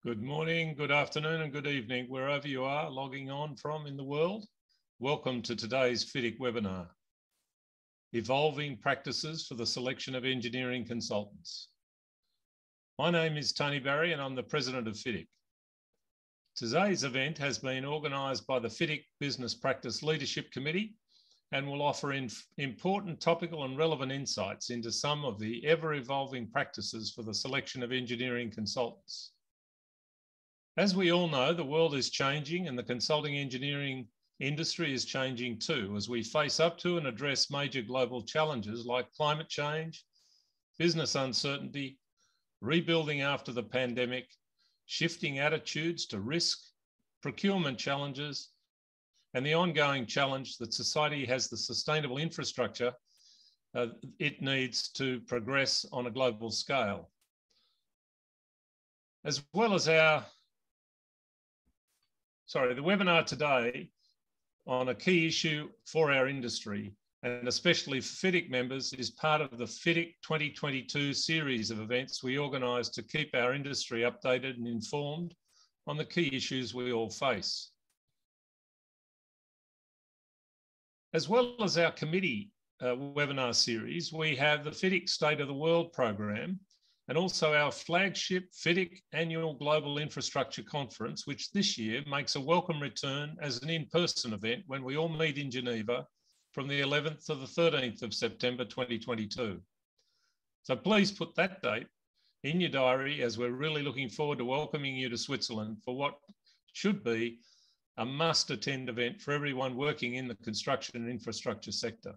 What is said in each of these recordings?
Good morning, good afternoon and good evening, wherever you are logging on from in the world. Welcome to today's FIDIC webinar, Evolving Practices for the Selection of Engineering Consultants. My name is Tony Barry and I'm the President of FIDIC. Today's event has been organised by the FIDIC Business Practice Leadership Committee and will offer important topical and relevant insights into some of the ever-evolving practices for the selection of engineering consultants. As we all know, the world is changing and the consulting engineering industry is changing too, as we face up to and address major global challenges like climate change, business uncertainty, rebuilding after the pandemic, shifting attitudes to risk, procurement challenges, and the ongoing challenge that society has the sustainable infrastructure it needs to progress on a global scale. As well as the webinar today on a key issue for our industry, and especially for FIDIC members, is part of the FIDIC 2022 series of events we organise to keep our industry updated and informed on the key issues we all face. As well as our committee webinar series, we have the FIDIC State of the World program, and also our flagship FIDIC Annual Global Infrastructure Conference, which this year makes a welcome return as an in-person event when we all meet in Geneva from the 11th to the 13th of September 2022. So please put that date in your diary, as we're really looking forward to welcoming you to Switzerland for what should be a must-attend event for everyone working in the construction and infrastructure sector.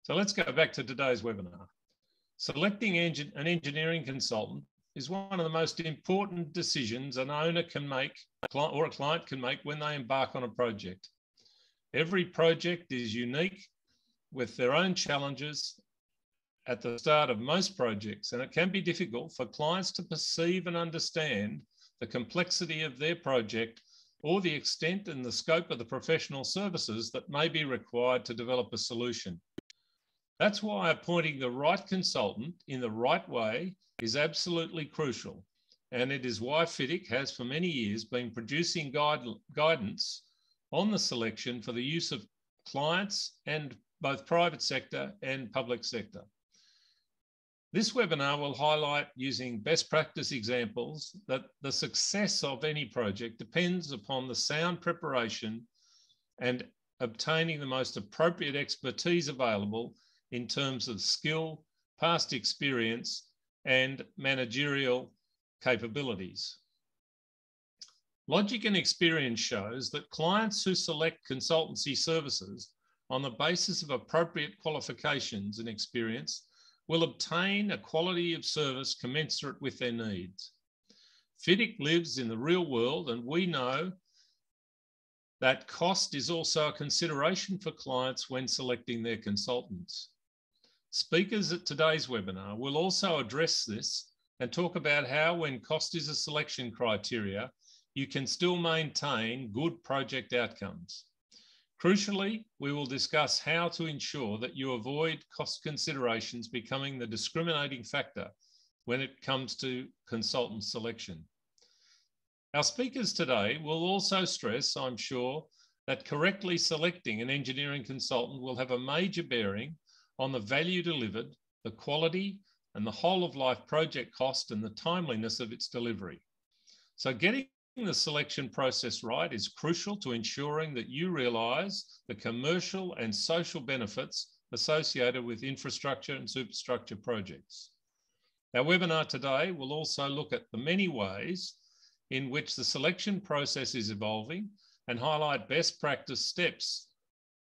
So let's go back to today's webinar. Selecting an engineering consultant is one of the most important decisions an owner can make, or a client can make, when they embark on a project. Every project is unique with their own challenges at the start of most projects, and it can be difficult for clients to perceive and understand the complexity of their project or the extent and the scope of the professional services that may be required to develop a solution. That's why appointing the right consultant in the right way is absolutely crucial. And it is why FIDIC has for many years been producing guidance on the selection for the use of clients and both private sector and public sector. This webinar will highlight, using best practice examples, that the success of any project depends upon the sound preparation and obtaining the most appropriate expertise available in terms of skill, past experience, and managerial capabilities. Logic and experience shows that clients who select consultancy services on the basis of appropriate qualifications and experience will obtain a quality of service commensurate with their needs. FIDIC lives in the real world, and we know that cost is also a consideration for clients when selecting their consultants. Speakers at today's webinar will also address this and talk about how, when cost is a selection criteria, you can still maintain good project outcomes. Crucially, we will discuss how to ensure that you avoid cost considerations becoming the discriminating factor when it comes to consultant selection. Our speakers today will also stress, I'm sure, that correctly selecting an engineering consultant will have a major bearing on the value delivered, the quality, and the whole of life project cost and the timeliness of its delivery. So getting the selection process right is crucial to ensuring that you realise the commercial and social benefits associated with infrastructure and superstructure projects. Our webinar today will also look at the many ways in which the selection process is evolving and highlight best practice steps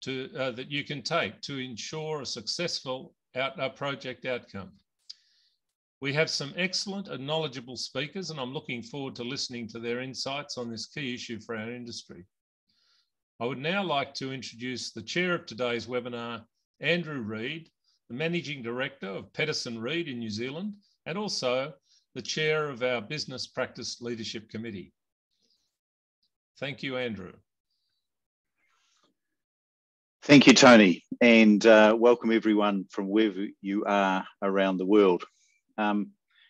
that you can take to ensure a successful project outcome. We have some excellent and knowledgeable speakers, and I'm looking forward to listening to their insights on this key issue for our industry. I would now like to introduce the chair of today's webinar, Andrew Reid, the Managing Director of Pedersen Reid in New Zealand, and also the chair of our Business Practice Leadership Committee. Thank you, Andrew. Thank you, Tony, and welcome everyone from wherever you are around the world.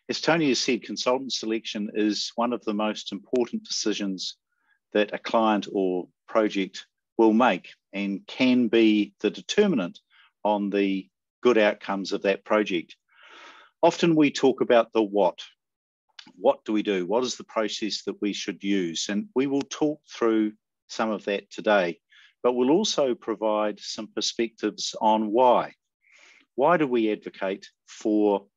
As Tony has said, consultant selection is one of the most important decisions that a client or project will make and can be the determinant on the good outcomes of that project. Often we talk about the what. What do we do? What is the process that we should use? And we will talk through some of that today, but we'll also provide some perspectives on why. Why do we advocate for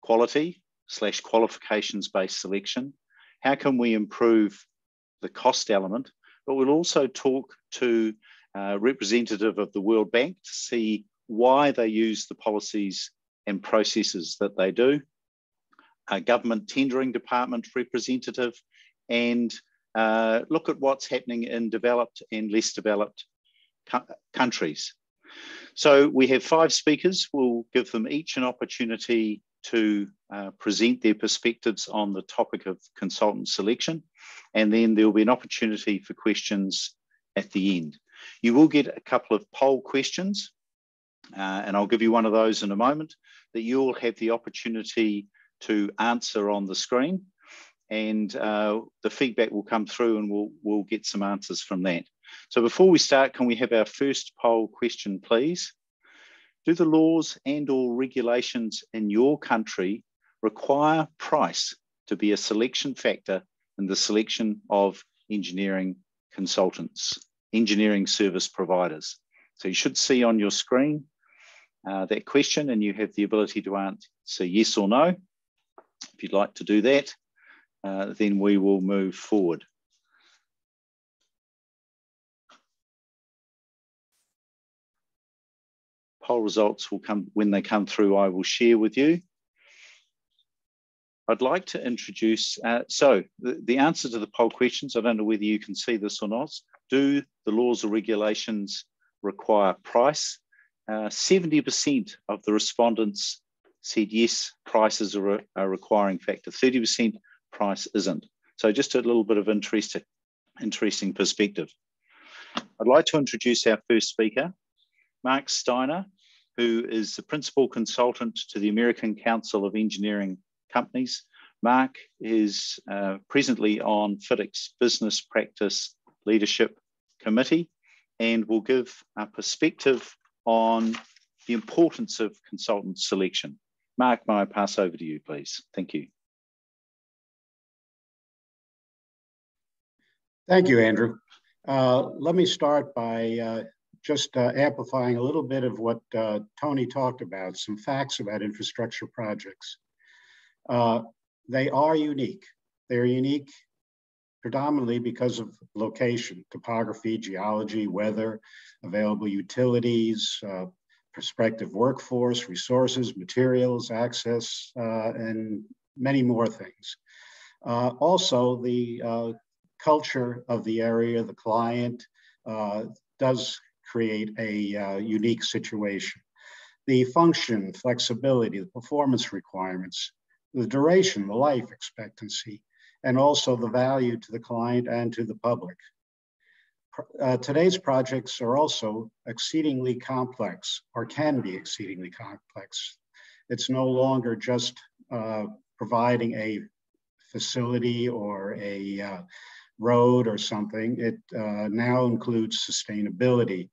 quality/qualifications-based selection? How can we improve the cost element? But we'll also talk to a representative of the World Bank to see why they use the policies and processes that they do, a government tendering department representative, and look at what's happening in developed and less developed countries. So we have 5 speakers. We'll give them each an opportunity to present their perspectives on the topic of consultant selection, and then there will be an opportunity for questions at the end. You will get a couple of poll questions, and I'll give you one of those in a moment, that you'll have the opportunity to answer on the screen, and the feedback will come through and we'll get some answers from that. So before we start, can we have our first poll question, please? Do the laws and/or regulations in your country require price to be a selection factor in the selection of engineering consultants, engineering service providers? So you should see on your screen that question, and you have the ability to answer yes or no. If you'd like to do that, then we will move forward. Poll results will come when they come through. I will share with you. I'd like to introduce, so the answer to the poll questions, I don't know whether you can see this or not. Do the laws or regulations require price? 70% of the respondents said yes, prices are a requiring factor. 30% price isn't. So just a little bit of interesting perspective. I'd like to introduce our first speaker, Mark Steiner, who is the principal consultant to the American Council of Engineering Companies. Mark is presently on FIDIC's Business Practice Leadership Committee and will give a perspective on the importance of consultant selection. Mark, may I pass over to you, please? Thank you. Thank you, Andrew. Let me start by just amplifying a little bit of what Tony talked about, some facts about infrastructure projects. They are unique. They're unique predominantly because of location, topography, geology, weather, available utilities, prospective workforce, resources, materials, access, and many more things. Also, the culture of the area, the client, does create a unique situation. The function, flexibility, the performance requirements, the duration, the life expectancy, and also the value to the client and to the public. Today's projects are also exceedingly complex, or can be exceedingly complex. It's no longer just providing a facility or a road or something. It now includes sustainability,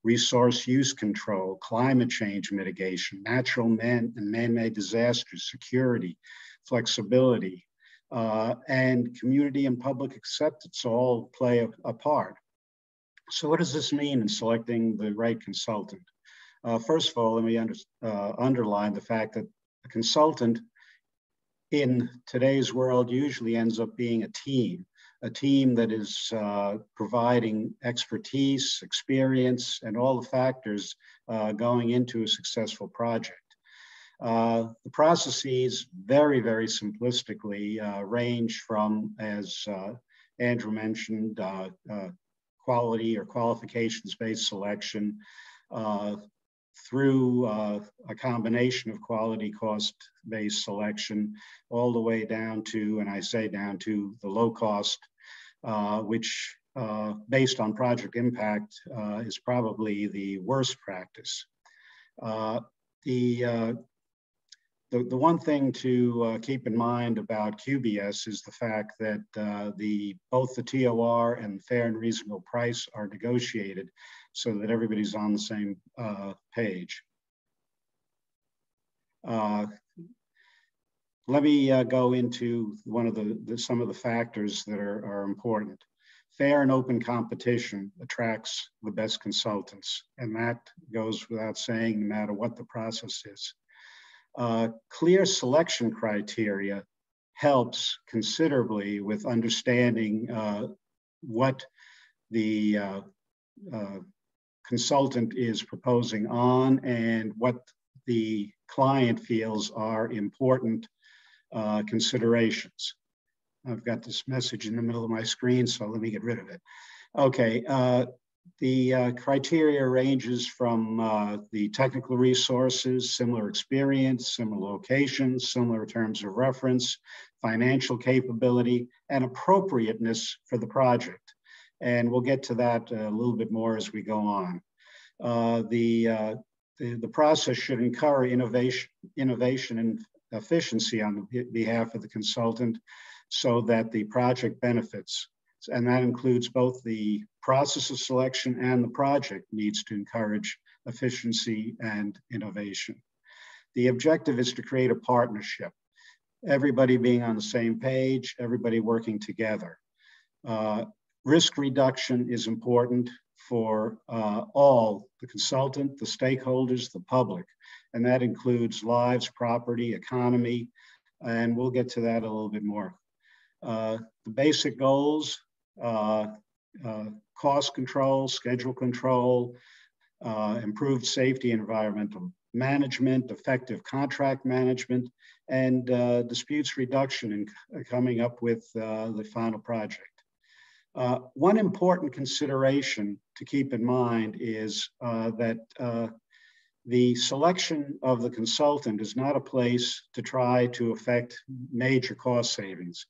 resource use control, climate change mitigation, natural and man-made disasters, security, flexibility, and community and public acceptance all play a part. So what does this mean in selecting the right consultant? First of all, let me underline the fact that a consultant in today's world usually ends up being a team that is providing expertise, experience, and all the factors going into a successful project. The processes very, very simplistically range from, as Andrew mentioned, quality or qualifications-based selection through a combination of quality cost-based selection all the way down to, and I say down to, the low cost, which based on project impact is probably the worst practice. The The one thing to keep in mind about QBS is the fact that both the TOR and fair and reasonable price are negotiated so that everybody's on the same page. Let me go into one of some of the factors that are important. Fair and open competition attracts the best consultants, and that goes without saying no matter what the process is. Clear selection criteria helps considerably with understanding what the consultant is proposing on and what the client feels are important considerations. I've got this message in the middle of my screen, so let me get rid of it. Okay, the criteria ranges from the technical resources, similar experience, similar locations, similar terms of reference, financial capability, and appropriateness for the project. And we'll get to that a little bit more as we go on. The process should encourage innovation and efficiency on behalf of the consultant so that the project benefits. And that includes both the process of selection and the project needs to encourage efficiency and innovation. The objective is to create a partnership, everybody being on the same page, everybody working together. Risk reduction is important for all, the consultant, the stakeholders, the public, and that includes lives, property, economy, and we'll get to that a little bit more. The basic goals, cost control, schedule control, improved safety, environmental management, effective contract management, and disputes reduction in coming up with the final project. One important consideration to keep in mind is that the selection of the consultant is not a place to try to affect major cost savings.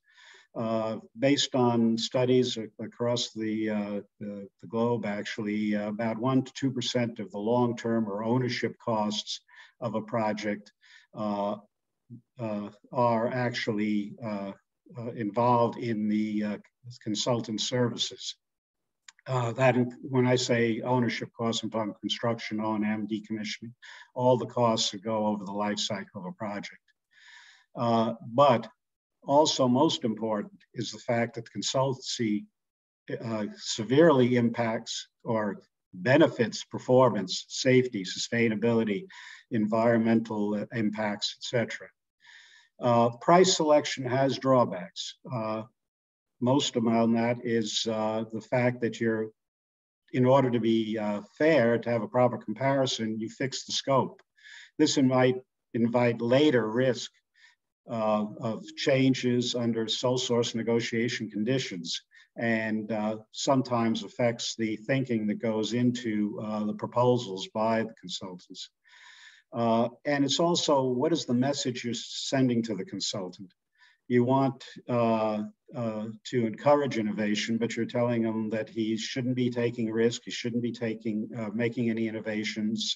Based on studies across the globe, actually, about 1 to 2% of the long-term or ownership costs of a project are actually involved in the consultant services. When I say ownership costs, I'm talking construction, O&M, decommissioning, all the costs that go over the life cycle of a project. But also most important is the fact that consultancy severely impacts or benefits performance, safety, sustainability, environmental impacts, etc. Price selection has drawbacks. Most among that is the fact that in order to be fair, to have a proper comparison, you fix the scope. This might invite later risk of changes under sole source negotiation conditions, and sometimes affects the thinking that goes into the proposals by the consultants. And it's also, what is the message you're sending to the consultant? You want to encourage innovation, but you're telling him that he shouldn't be taking risk, he shouldn't be making any innovations.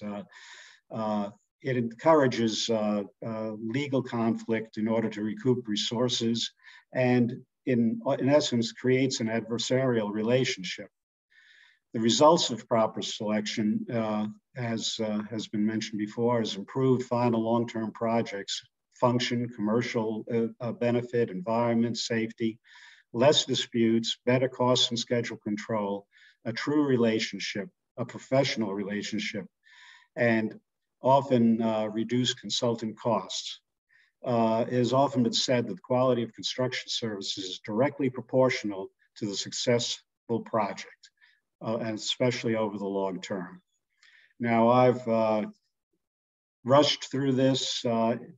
It encourages legal conflict in order to recoup resources, and in essence creates an adversarial relationship. The results of proper selection, as has been mentioned before, is improved final long-term projects, function, commercial benefit, environment, safety, less disputes, better cost and schedule control, a true relationship, a professional relationship, and often reduced consultant costs. It has often been said that the quality of construction services is directly proportional to the successful project, and especially over the long term. Now, I've rushed through this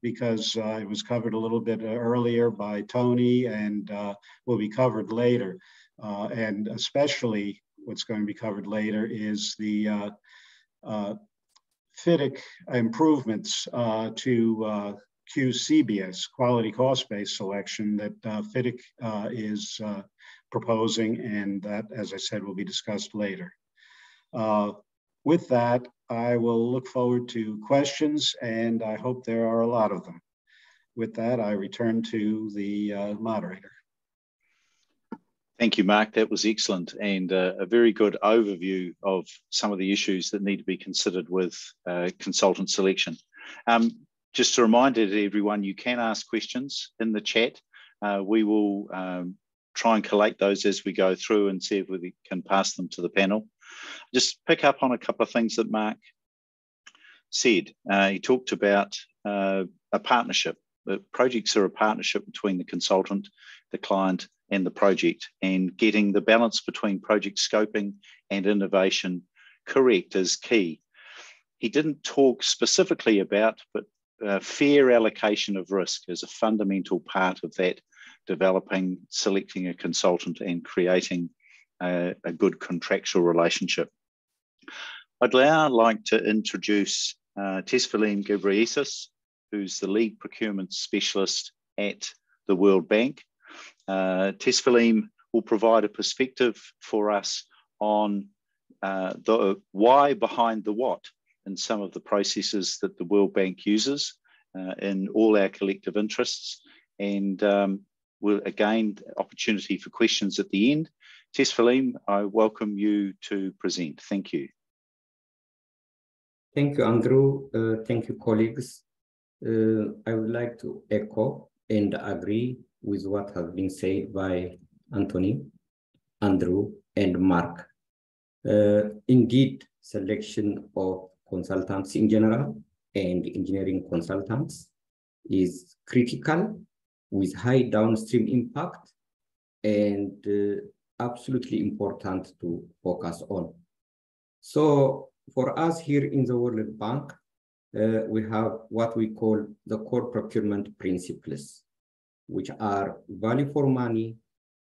because it was covered a little bit earlier by Tony and will be covered later. And especially what's going to be covered later is the FIDIC improvements to QCBS, quality cost-based selection, that FIDIC is proposing, and that, as I said, will be discussed later. With that, I will look forward to questions, and I hope there are a lot of them. with that, I return to the moderator. Thank you, Mark. That was excellent, and a very good overview of some of the issues that need to be considered with consultant selection. Just a reminder to everyone, you can ask questions in the chat. We will try and collate those as we go through and see if we can pass them to the panel. Just pick up on a couple of things that Mark said. He talked about a partnership. The projects are a partnership between the consultant, the client, and the project, and getting the balance between project scoping and innovation correct is key. He didn't talk specifically about, but fair allocation of risk is a fundamental part of that, developing, selecting a consultant and creating a good contractual relationship. I'd now like to introduce Tesfalim Ghebreyesus, who's the lead procurement specialist at the World Bank. Tesfalim will provide a perspective for us on the why behind the what in some of the processes that the World Bank uses in all our collective interests. And we'll again, opportunity for questions at the end. Tesfalim, I welcome you to present. Thank you. Thank you, Andrew. Thank you, colleagues. I would like to echo and agree with what has been said by Anthony, Andrew, and Mark. Indeed, selection of consultants in general and engineering consultants is critical with high downstream impact and absolutely important to focus on. So for us here in the World Bank, we have what we call the core procurement principles, which are value for money,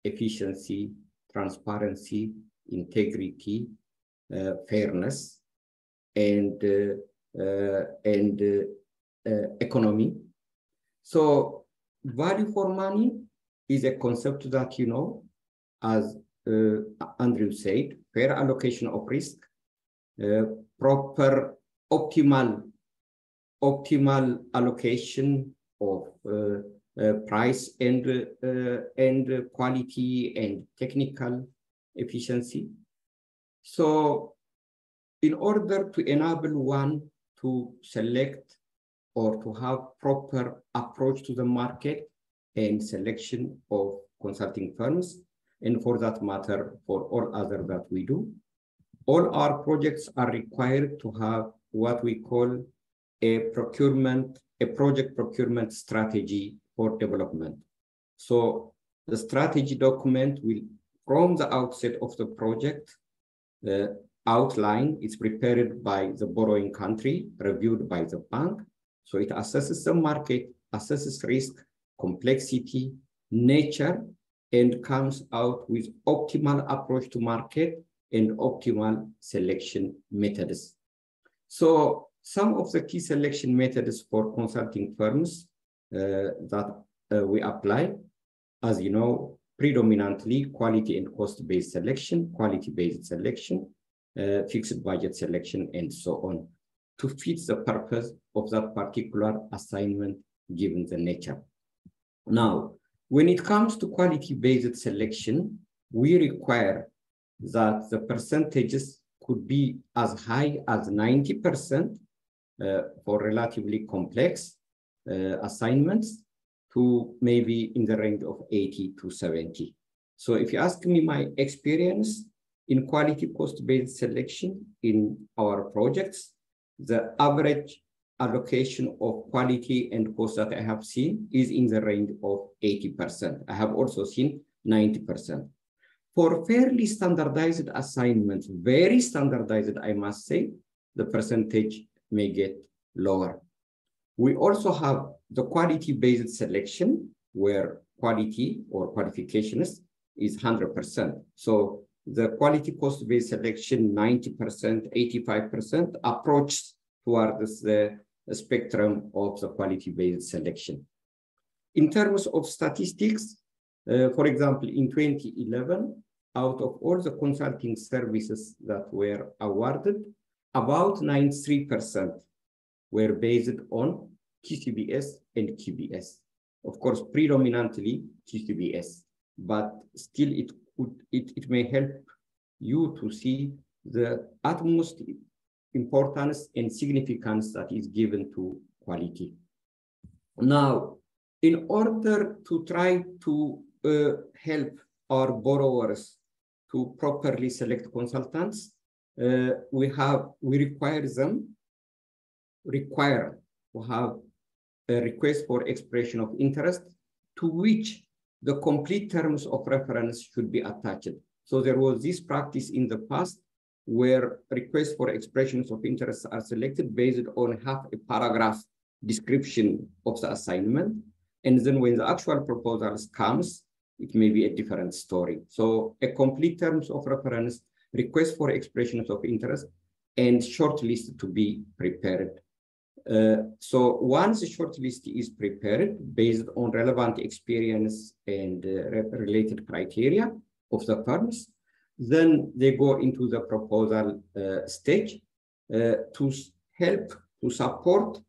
efficiency, transparency, integrity, fairness, and economy. So value for money is a concept that, you know, as Andrew said, fair allocation of risk, proper optimal allocation of price and quality and technical efficiency. So in order to enable one to select or to have proper approach to the market and selection of consulting firms, and for that matter, for all other that we do, all our projects are required to have what we call a project procurement strategy for development. So the strategy document will, from the outset of the project, outline, it's prepared by the borrowing country, reviewed by the bank. So it assesses the market, assesses risk, complexity, nature, and comes out with optimal approach to market and optimal selection methods. So some of the key selection methods for consulting firms that we apply, as you know, predominantly quality and cost-based selection, quality-based selection, fixed budget selection, and so on, to fit the purpose of that particular assignment given the nature. Now, when it comes to quality-based selection, we require that the percentages could be as high as 90% for relatively complex assignments, to maybe in the range of 80 to 70. So if you ask me my experience in quality cost-based selection in our projects, the average allocation of quality and cost that I have seen is in the range of 80%. I have also seen 90%. For fairly standardized assignments, very standardized, I must say, the percentage may get lower. We also have the quality-based selection, where quality or qualifications is 100%. So the quality cost-based selection, 90%, 85% approach towards the spectrum of the quality-based selection. In terms of statistics, for example, in 2011, out of all the consulting services that were awarded, about 93% were based on QCBS and QBS. Of course, predominantly QCBS, but still it may help you to see the utmost importance and significance that is given to quality. Now, in order to try to help our borrowers to properly select consultants, we require them to have a request for expression of interest to which the complete terms of reference should be attached. So there was this practice in the past where requests for expressions of interest are selected based on half a paragraph description of the assignment. And then when the actual proposals comes, it may be a different story. So a complete terms of reference, request for expressions of interest, and short list to be prepared. So once the short list is prepared based on relevant experience and related criteria of the firms, then they go into the proposal stage to help, to support,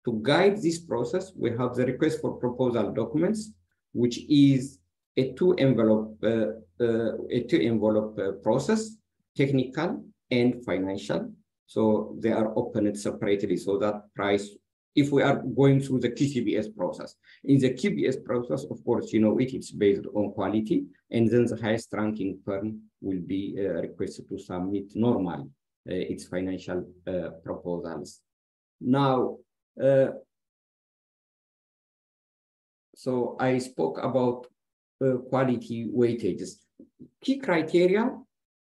to guide this process. We have the request for proposal documents, which is a two-envelope process, technical and financial. So they are opened separately so that price, if we are going through the QCBS process. In the QBS process, of course, you know, it's based on quality, and then the highest ranking firm will be requested to submit normally its financial proposals. Now, so I spoke about quality weightages. Key criteria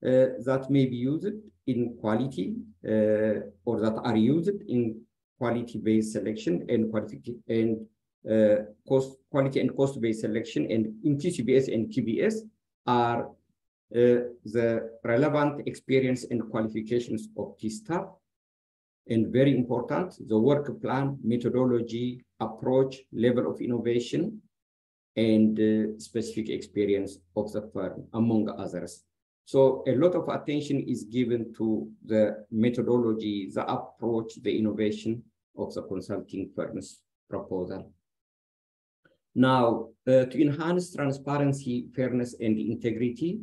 that may be used in quality or that are used in quality-based selection and quality and cost-based selection, and in QCBS and QBS are the relevant experience and qualifications of key staff, and very important, the work plan, methodology, approach, level of innovation, and specific experience of the firm, among others. So a lot of attention is given to the methodology, the approach, the innovation of the consulting firm's proposal. Now, to enhance transparency, fairness, and integrity,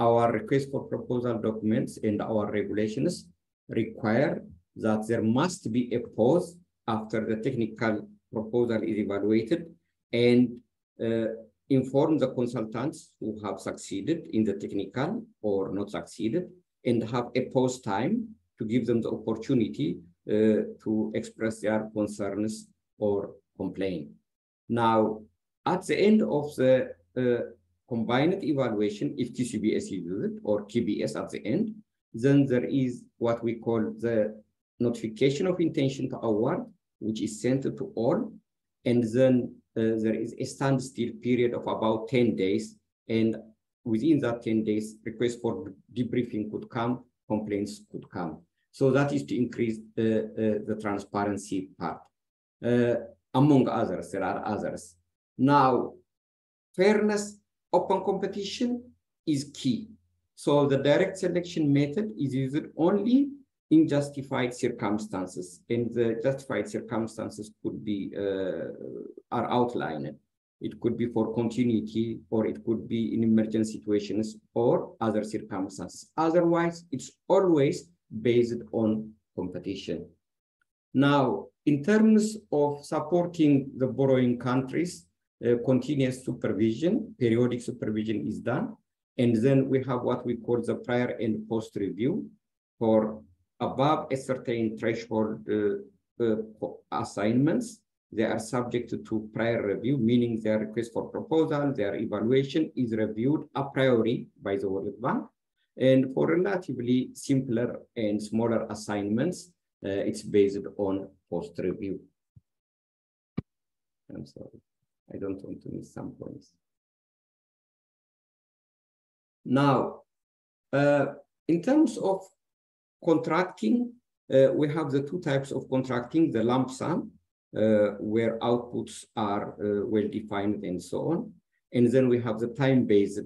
our request for proposal documents and our regulations require that there must be a pause after the technical proposal is evaluated and inform the consultants who have succeeded in the technical or not succeeded, and have a pause time to give them the opportunity to express their concerns or complain. Now, at the end of the combined evaluation, if QCBS is used or QBS at the end, then there is what we call the notification of intention to award, which is sent to all, and then there is a standstill period of about 10 days, and within that 10 days, requests for debriefing could come, complaints could come. So that is to increase the transparency part. Among others, there are others. Now, fairness, open competition is key. So the direct selection method is used only in justified circumstances, and the justified circumstances could be are outlined. It could be for continuity, or it could be in emergency situations or other circumstances. Otherwise, it's always based on competition. Now, in terms of supporting the borrowing countries, continuous supervision, periodic supervision is done, and then we have what we call the prior and post review for above a certain threshold assignments. They are subject to prior review, meaning their request for proposal, their evaluation is reviewed a priori by the World Bank. And for relatively simpler and smaller assignments, it's based on post review. I'm sorry, I don't want to miss some points. Now, in terms of contracting, we have the two types of contracting, the lump sum, where outputs are well defined and so on. And then we have the time-based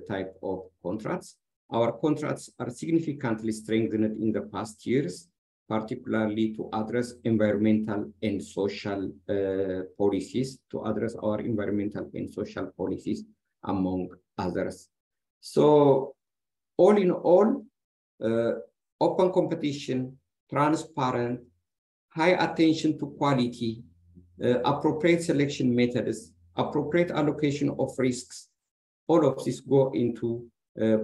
type of contracts. Our contracts are significantly strengthened in the past years, particularly to address environmental and social policies, to address our environmental and social policies, among others. So all in all, open competition, transparent, high attention to quality, appropriate selection methods, appropriate allocation of risks, all of this go into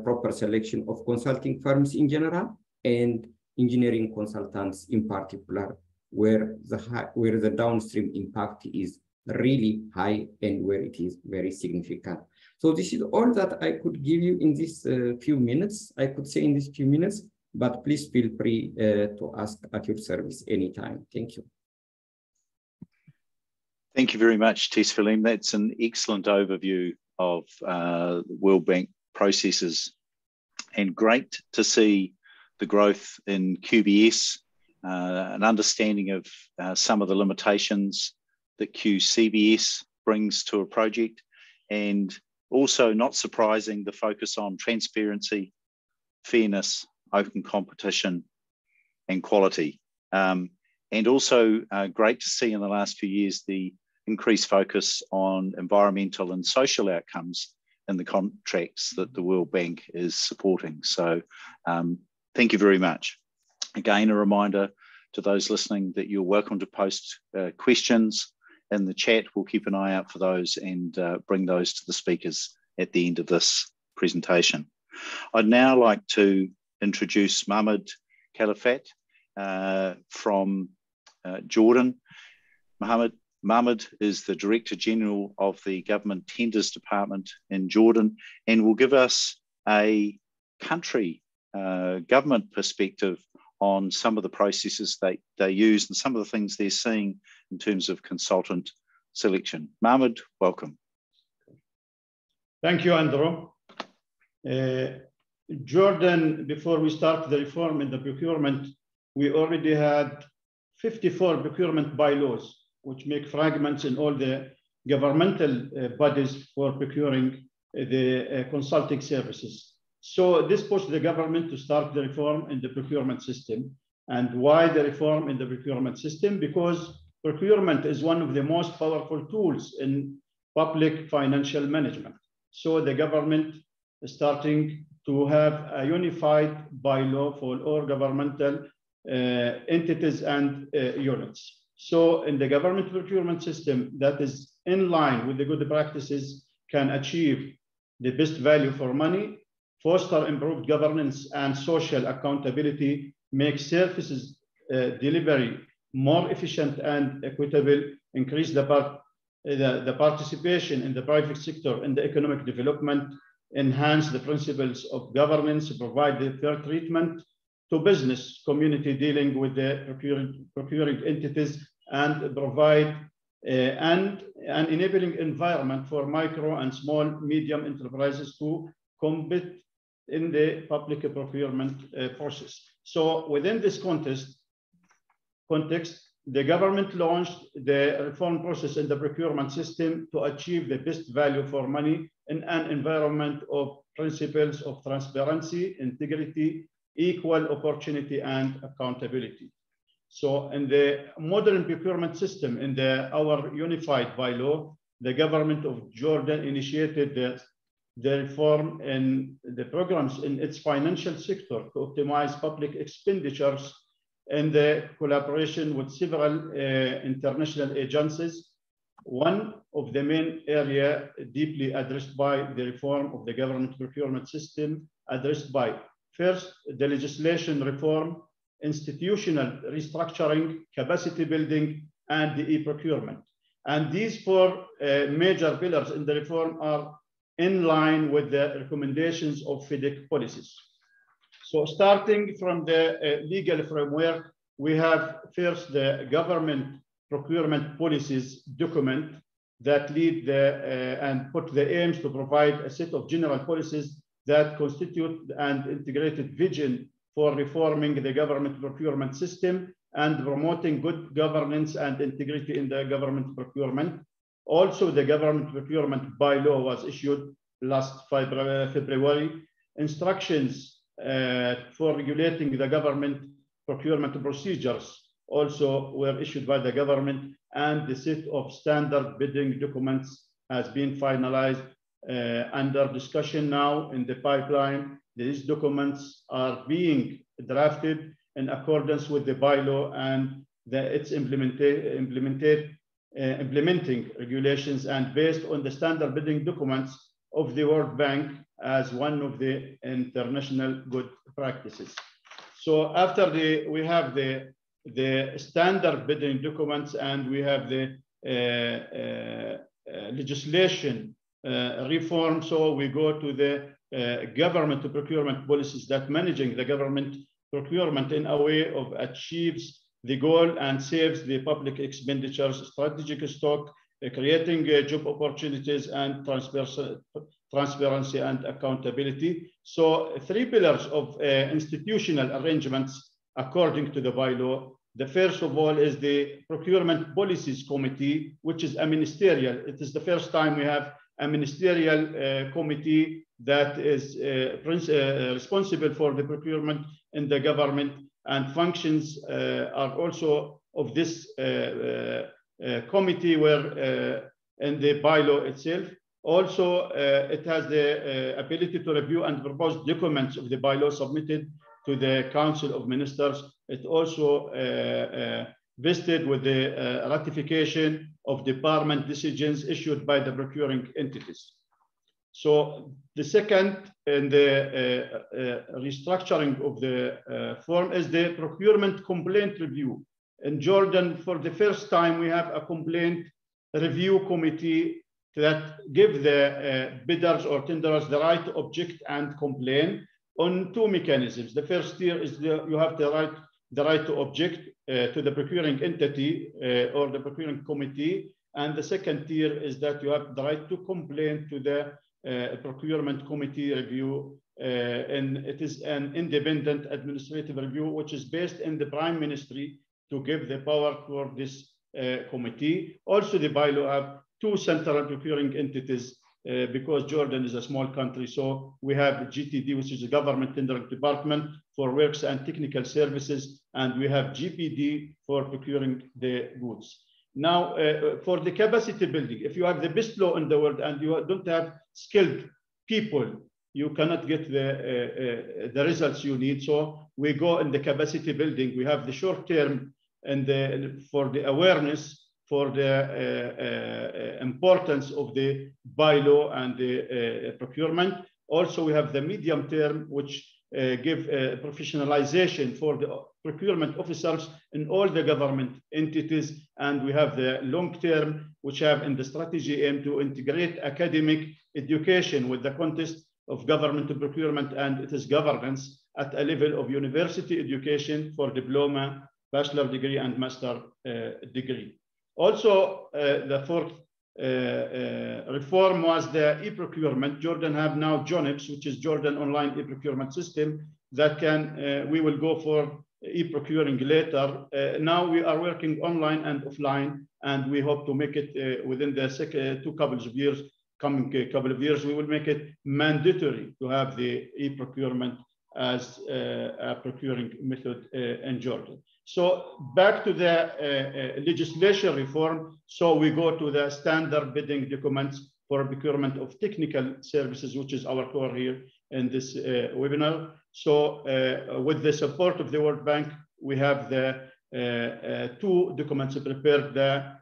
proper selection of consulting firms in general and engineering consultants in particular, where the downstream impact is really high and where it is very significant. So this is all that I could give you in this few minutes. I could say in these few minutes, but please feel free to ask at your service anytime. Thank you. Thank you very much, Tesfaleem. That's an excellent overview of World Bank processes, and great to see the growth in QBS, an understanding of some of the limitations that QCBS brings to a project, and also, not surprising, the focus on transparency, fairness, open competition, and quality. And also great to see in the last few years the increased focus on environmental and social outcomes in the contracts that the World Bank is supporting. So thank you very much. Again, a reminder to those listening that you're welcome to post questions in the chat. We'll keep an eye out for those and bring those to the speakers at the end of this presentation. I'd now like to introduce Mohammed Khalifat from Jordan. Mohammed is the Director General of the Government Tenders Department in Jordan and will give us a country government perspective on some of the processes they use and some of the things they're seeing in terms of consultant selection. Mohammed, welcome. Thank you, Andrew. Jordan, before we start the reform in the procurement, we already had 54 procurement bylaws, which make fragments in all the governmental bodies for procuring the consulting services. So this pushed the government to start the reform in the procurement system. And why the reform in the procurement system? Because procurement is one of the most powerful tools in public financial management. So the government is starting to have a unified bylaw for all governmental entities and units. So in the government procurement system that is in line with the good practices can achieve the best value for money, foster improved governance and social accountability, make services delivery more efficient and equitable, increase the participation in the private sector in the economic development, enhance the principles of governance, provide the fair treatment to business community dealing with the procuring entities, and provide an enabling environment for micro and small medium enterprises to compete in the public procurement process. So within this context, the government launched the reform process in the procurement system to achieve the best value for money in an environment of principles of transparency, integrity, equal opportunity, and accountability. So in the modern procurement system, in our unified bylaw, the government of Jordan initiated the reform in the programs in its financial sector to optimize public expenditures in the collaboration with several international agencies. One of the main area deeply addressed by the reform of the government procurement system, addressed by first, the legislation reform, institutional restructuring, capacity building, and the e-procurement. And these four major pillars in the reform are in line with the recommendations of FIDIC policies. So starting from the legal framework, we have first the government procurement policies document that lead and put the aims to provide a set of general policies that constitute an integrated vision for reforming the government procurement system and promoting good governance and integrity in the government procurement. Also, the government procurement bylaw was issued last February. Instructions for regulating the government procurement procedures also were issued by the government, and the set of standard bidding documents has been finalized, under discussion now in the pipeline. These documents are being drafted in accordance with the bylaw and its implementing regulations, and based on the standard bidding documents of the World Bank as one of the international good practices. So after we have the standard bidding documents, and we have the legislation reform, so we go to the government procurement policies that managing the government procurement in a way of achieves the goal and saves the public expenditures, strategic stock, creating job opportunities, and transparency and accountability. So 3 pillars of institutional arrangements according to the bylaw. The first of all is the Procurement Policies Committee, which is a ministerial. It is the first time we have a ministerial committee that is responsible for the procurement in the government, and functions are also of this committee were in the bylaw itself. Also, it has the ability to review and propose documents of the bylaw submitted to the Council of Ministers. It also vested with the ratification of the paramount decisions issued by the procuring entities. So the second in the restructuring of the form is the procurement complaint review. In Jordan, for the first time, we have a complaint review committee that give the bidders or tenderers the right to object and complain on 2 mechanisms. The first tier is you have the right to object to the procuring entity or the procuring committee, and the second tier is that you have the right to complain to the procurement committee review, and it is an independent administrative review which is based in the Prime Ministry to give the power for this committee. Also, the bylaw have 2 central procuring entities because Jordan is a small country. So we have GTD, which is the Government Tendering Department for Works and Technical Services, and we have GPD for procuring the goods. Now, for the capacity building, if you have the best law in the world and you don't have skilled people, you cannot get the results you need. So we go in the capacity building. We have the short term and for the awareness for the importance of the bylaw and the procurement. Also, we have the medium term, which give professionalization for the procurement officers in all the government entities. And we have the long term, which have in the strategy aim to integrate academic education with the context of government procurement and its governance at a level of university education for diploma, bachelor degree, and master degree. Also, the fourth reform was the e-procurement. Jordan have now JONIPS, which is Jordan Online E-Procurement System, that can, we will go for e-procuring later. Now we are working online and offline, and we hope to make it within the coming couple of years, we will make it mandatory to have the e-procurement as a procuring method in Jordan. So back to the legislation reform. So we go to the standard bidding documents for procurement of technical services, which is our core here in this webinar. So with the support of the World Bank, we have the 2 documents prepared, the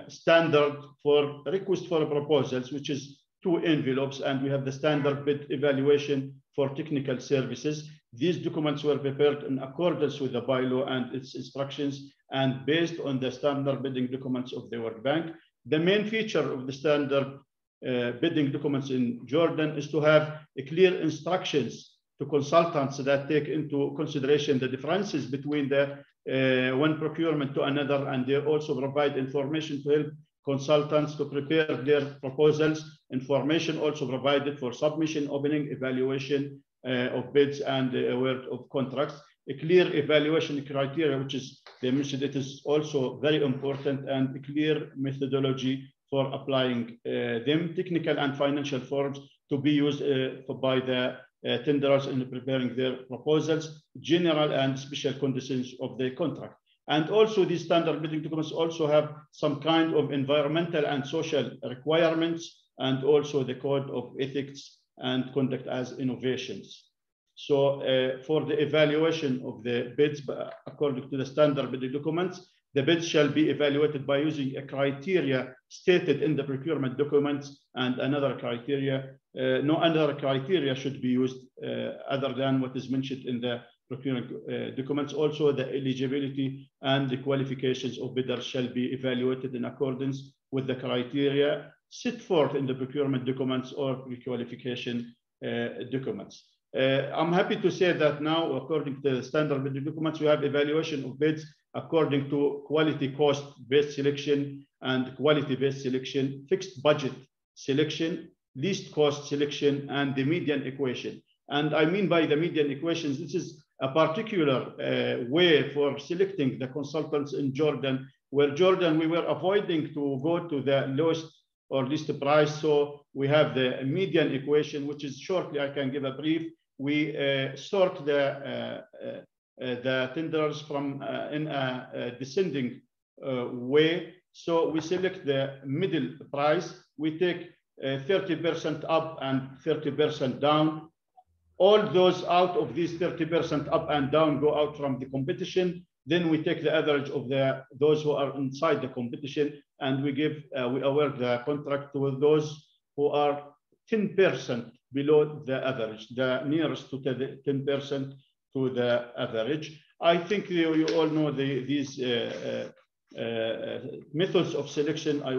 standard for request for proposals, which is 2 envelopes, and we have the standard bid evaluation for technical services. These documents were prepared in accordance with the bylaw and its instructions, and based on the standard bidding documents of the World Bank. The main feature of the standard bidding documents in Jordan is to have clear instructions to consultants that take into consideration the differences between the one procurement to another, and they also provide information to help consultants to prepare their proposals. Information also provided for submission, opening, evaluation of bids, and award of contracts. A clear evaluation criteria, which is they mentioned, it is also very important, and a clear methodology for applying them. Technical and financial forms to be used by the tenderers in preparing their proposals, general and special conditions of the contract. And also these standard bidding documents also have some kind of environmental and social requirements, and also the code of ethics and conduct as innovations. So for the evaluation of the bids, according to the standard bidding documents, the bids shall be evaluated by using a criteria stated in the procurement documents, and another criteria, no other criteria should be used other than what is mentioned in the procurement documents. Also, the eligibility and the qualifications of bidders shall be evaluated in accordance with the criteria set forth in the procurement documents or pre-qualification documents. I'm happy to say that now, according to the standard bidding documents, we have evaluation of bids according to quality cost-based selection and quality-based selection, fixed budget selection, least cost selection, and the median equation. And I mean by the median equations, this is a particular way for selecting the consultants in Jordan, where Jordan, we were avoiding to go to the lowest or least price. So we have the median equation, which is shortly, I can give a brief. We sort the tenders from in a descending way. So we select the middle price. We take 30% up and 30% down. All those out of these 30% up and down go out from the competition. Then we take the average of those who are inside the competition, and we award the contract to those who are 10% below the average, the nearest to the 10% to the average. I think you all know these methods of selection. I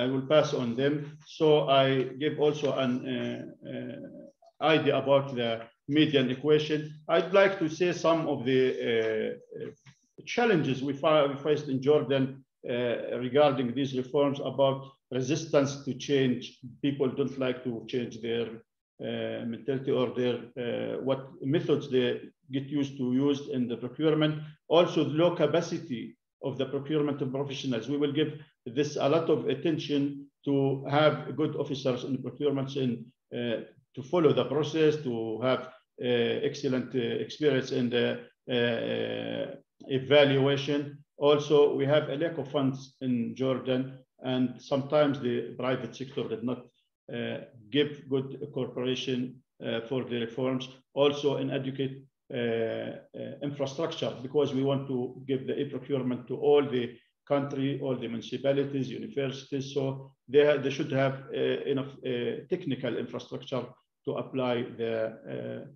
will pass on them. So I give also an idea about the median equation. I'd like to say some of the challenges we faced in Jordan regarding these reforms, about resistance to change. People don't like to change their mentality or their what methods they get used to use in the procurement. Also, the low capacity of the procurement professionals. We will give this a lot of attention to have good officers in procurements and to follow the process, to have excellent experience in the evaluation. Also, we have a lack of funds in Jordan, and sometimes the private sector did not give good cooperation for the reforms. Also, in educate infrastructure, because we want to give the e-procurement to all the country, all the municipalities, universities. So they should have enough technical infrastructure to apply the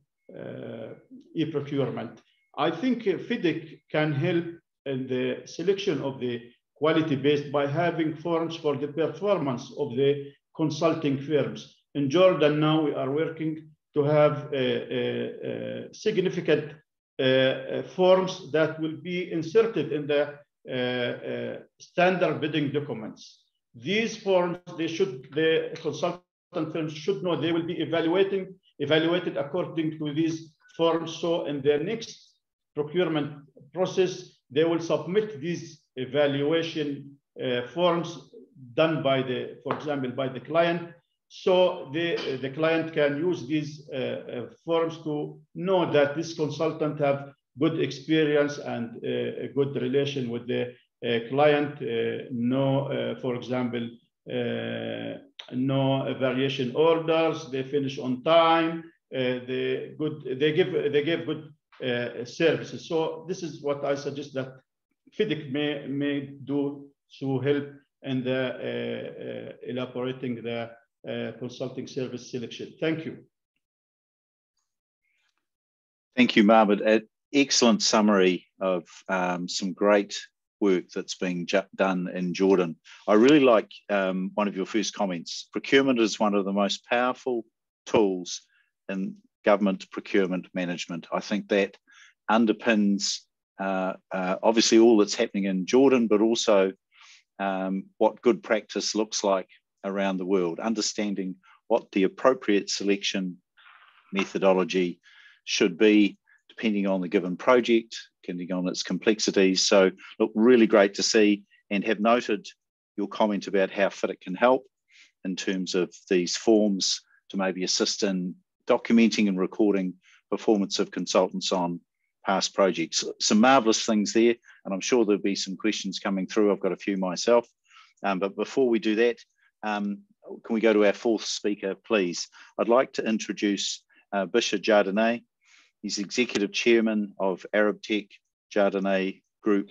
e-procurement. I think FIDIC can help in the selection of the quality-based by having forms for the performance of the consulting firms. In Jordan now, we are working to have significant forms that will be inserted in the standard bidding documents. These forms, the consultant firms should know they will be evaluated according to these forms. So in their next procurement process, they will submit these evaluation forms done by for example, by the client. So the client can use these forms to know that this consultant have good experience and a good relation with the client. For example, no variation orders. They finish on time. They give good services. So this is what I suggest that FIDIC may do to help in the elaborating the consulting service selection. Thank you. Thank you, Mahmoud. An excellent summary of some great work that's being done in Jordan. I really like one of your first comments. Procurement is one of the most powerful tools in government procurement management. I think that underpins obviously all that's happening in Jordan, but also what good practice looks like around the world, understanding what the appropriate selection methodology should be depending on the given project, depending on its complexities. So look, really great to see, and have noted your comment about how FIDIC can help in terms of these forms to maybe assist in documenting and recording performance of consultants on past projects. Some marvelous things there, and I'm sure there'll be some questions coming through. I've got a few myself. But before we do that, can we go to our fourth speaker, please? I'd like to introduce Bisha Jardine. He's Executive Chairman of Arab Tech Jardine Group,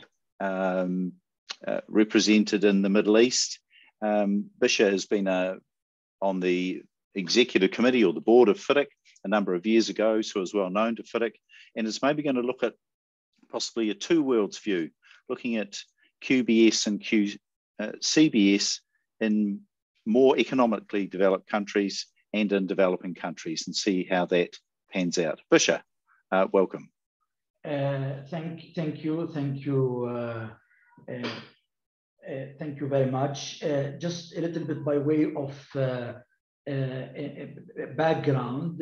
represented in the Middle East. Bisha has been on the executive committee or the board of FIDIC a number of years ago, so is well known to FIDIC, and is maybe going to look at possibly a two worlds view, looking at QBS and CBS in more economically developed countries and in developing countries, and see how that pans out. Bisha, welcome. Thank you very much. Just a little bit by way of background.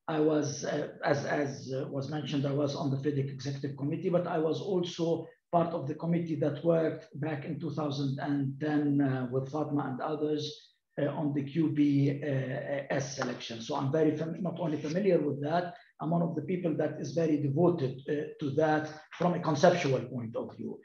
I was, as was mentioned, I was on the FIDIC Executive Committee, but I was also part of the committee that worked back in 2010 with Fatma and others on the QBS selection. So I'm very not only familiar with that, I'm one of the people that is very devoted to that from a conceptual point of view.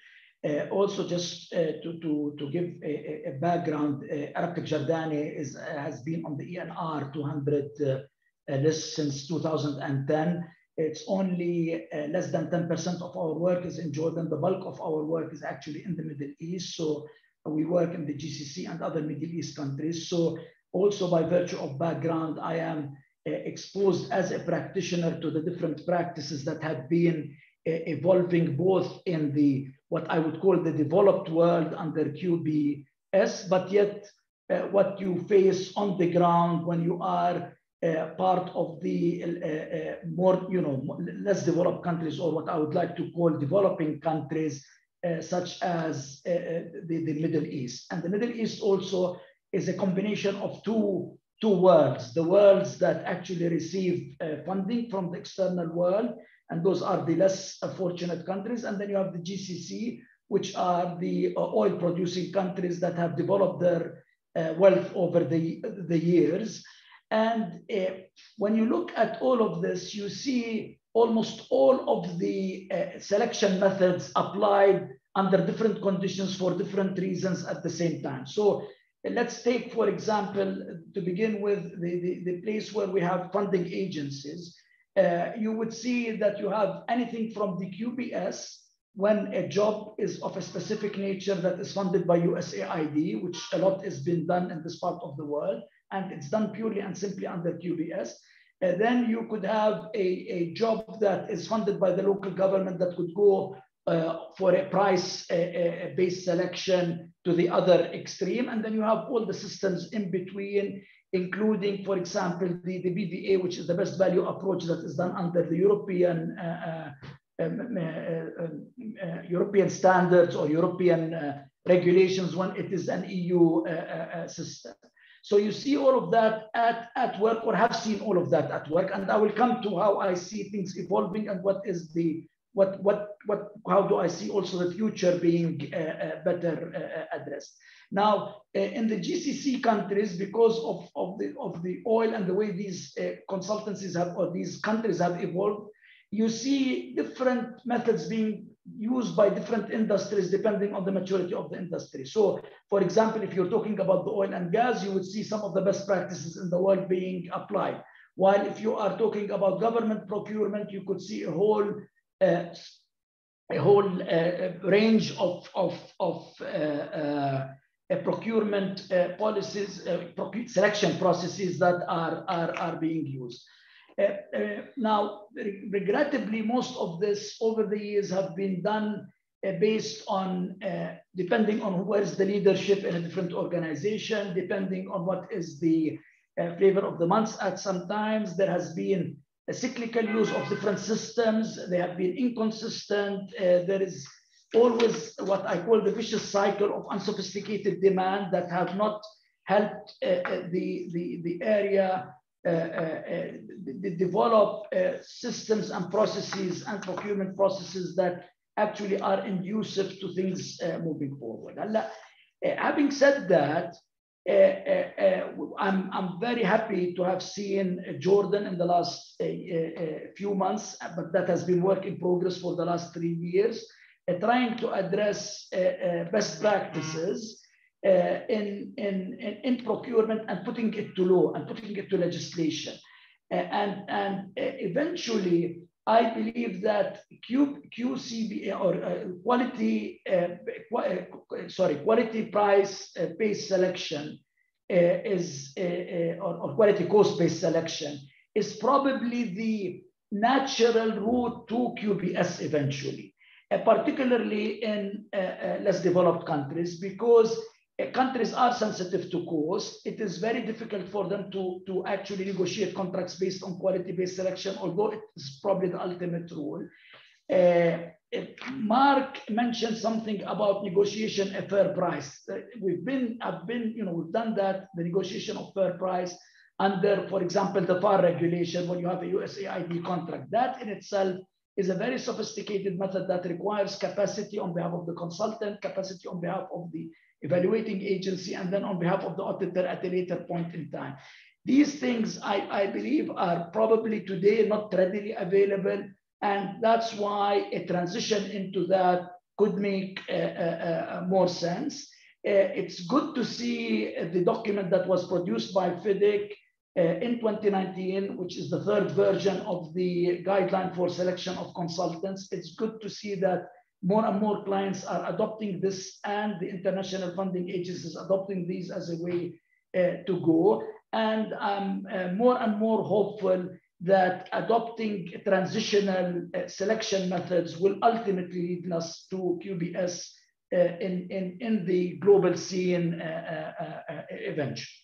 Also, just to give a background, Arab Tech Jardine has been on the ENR 200 list since 2010. It's only less than 10% of our work is in Jordan. The bulk of our work is actually in the Middle East. So we work in the GCC and other Middle East countries. So also by virtue of background, I am exposed as a practitioner to the different practices that have been evolving both in the what I would call the developed world under QBS, but yet what you face on the ground when you are part of the more, less developed countries, or what I would like to call developing countries, such as the Middle East. And the Middle East also is a combination of two worlds: the worlds that actually receive funding from the external world, and those are the less fortunate countries. And then you have the GCC, which are the oil-producing countries that have developed their wealth over the years. And when you look at all of this, you see almost all of the selection methods applied under different conditions for different reasons at the same time. So let's take, for example, to begin with, the place where we have funding agencies. You would see that you have anything from the QBS, when a job is of a specific nature that is funded by USAID, which a lot has been done in this part of the world, and it's done purely and simply under QBS. Then you could have a job that is funded by the local government that could go for a price-based selection to the other extreme. And then you have all the systems in between, including, for example, the BVA, which is the best value approach that is done under the European standards or European regulations when it is an EU system. So you see all of that at work, or have seen all of that at work. And I will come to how I see things evolving and what is the, how do I see also the future being better addressed. Now, in the GCC countries, because of the oil and the way these consultancies have, or these countries have evolved, you see different methods being used by different industries depending on the maturity of the industry. So, for example, if you're talking about the oil and gas, you would see some of the best practices in the world being applied. While if you are talking about government procurement, you could see a whole range of procurement policies, selection processes that are being used. Now, regrettably, most of this over the years have been done based on, depending on where is the leadership in a different organization, depending on what is the flavor of the month. At sometimes there has been a cyclical use of different systems. They have been inconsistent. There is always what I call the vicious cycle of unsophisticated demand that have not helped the area develop systems and processes and procurement processes that actually are conducive to things moving forward. Having said that, I'm very happy to have seen Jordan in the last few months, but that has been work in progress for the last 3 years, trying to address best practices in procurement and putting it to law and putting it to legislation. And eventually, I believe that QCB or quality price based selection or quality cost based selection is probably the natural route to QBS eventually, particularly in less developed countries, because countries are sensitive to cost. It is very difficult for them to actually negotiate contracts based on quality-based selection, although it is probably the ultimate rule. Mark mentioned something about negotiation a fair price. We've done that, the negotiation of fair price under, for example, the FAR regulation, when you have a USAID contract. That in itself is a very sophisticated method that requires capacity on behalf of the consultant, capacity on behalf of the evaluating agency, and then on behalf of the auditor at a later point in time. These things, I believe, are probably today not readily available, and that's why a transition into that could make more sense. It's good to see the document that was produced by FIDIC in 2019, which is the 3rd version of the guideline for selection of consultants. It's good to see that more and more clients are adopting this, and the international funding agencies adopting these as a way to go. And I'm more and more hopeful that adopting transitional selection methods will ultimately lead us to QBS in the global scene eventually.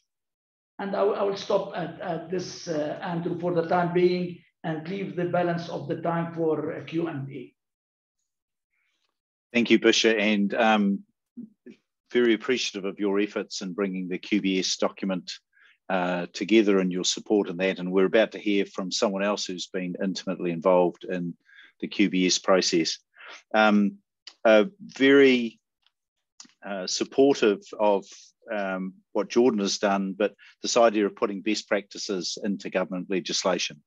And I will stop at this, Andrew, for the time being, and leave the balance of the time for Q&A. Thank you, Bisha, and very appreciative of your efforts in bringing the QBS document together and your support in that. And we're about to hear from someone else who's been intimately involved in the QBS process. Very supportive of what Jordan has done, but this idea of putting best practices into government legislation,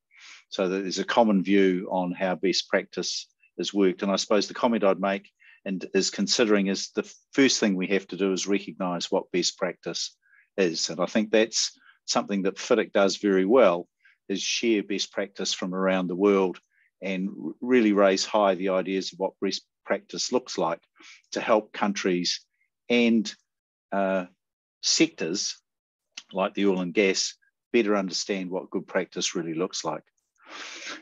so that there's a common view on how best practice has worked. And I suppose the comment I'd make and is considering is the first thing we have to do is recognise what best practice is. And I think that's something that FIDIC does very well, is share best practice from around the world and really raise high the ideas of what best practice looks like to help countries and sectors like the oil and gas better understand what good practice really looks like.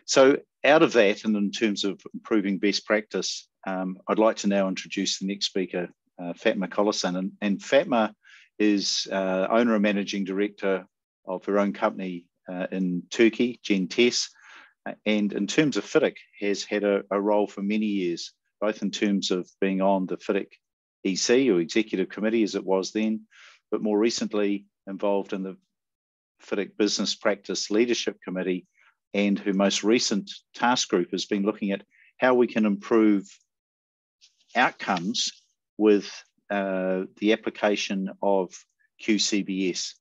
So out of that, and in terms of improving best practice, I'd like to now introduce the next speaker, Fatma Kolasan. And Fatma is owner and managing director of her own company in Turkey, Gentes, and in terms of FIDIC has had a role for many years, both in terms of being on the FIDIC EC or Executive Committee as it was then, but more recently involved in the FIDIC Business Practice Leadership Committee, and her most recent task group has been looking at how we can improve outcomes with the application of QCBS.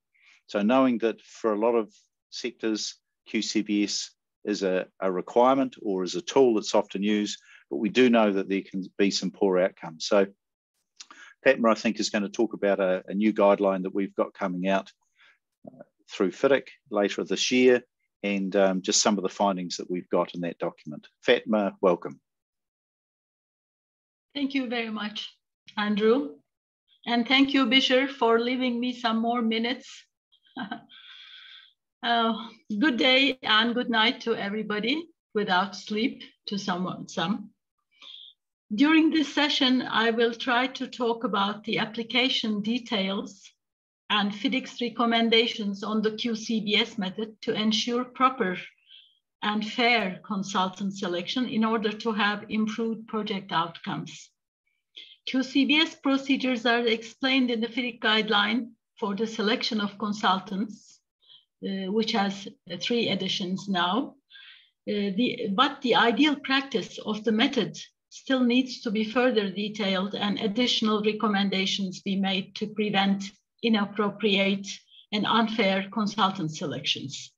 So knowing that for a lot of sectors, QCBS is a requirement or is a tool that's often used, but we do know that there can be some poor outcomes. So Fatma, I think, is going to talk about a new guideline that we've got coming out through FIDIC later this year, and just some of the findings that we've got in that document. Fatma, welcome. Thank you very much, Andrew. And thank you, Bisher, for leaving me some more minutes. Good day and good night to everybody without sleep, to some. During this session, I will try to talk about the application details and FIDIC's recommendations on the QCBS method to ensure proper and fair consultant selection in order to have improved project outcomes. QCBS procedures are explained in the FIDIC guideline for the selection of consultants, which has 3 editions now. But the ideal practice of the method still needs to be further detailed and additional recommendations be made to prevent inappropriate and unfair consultant selections.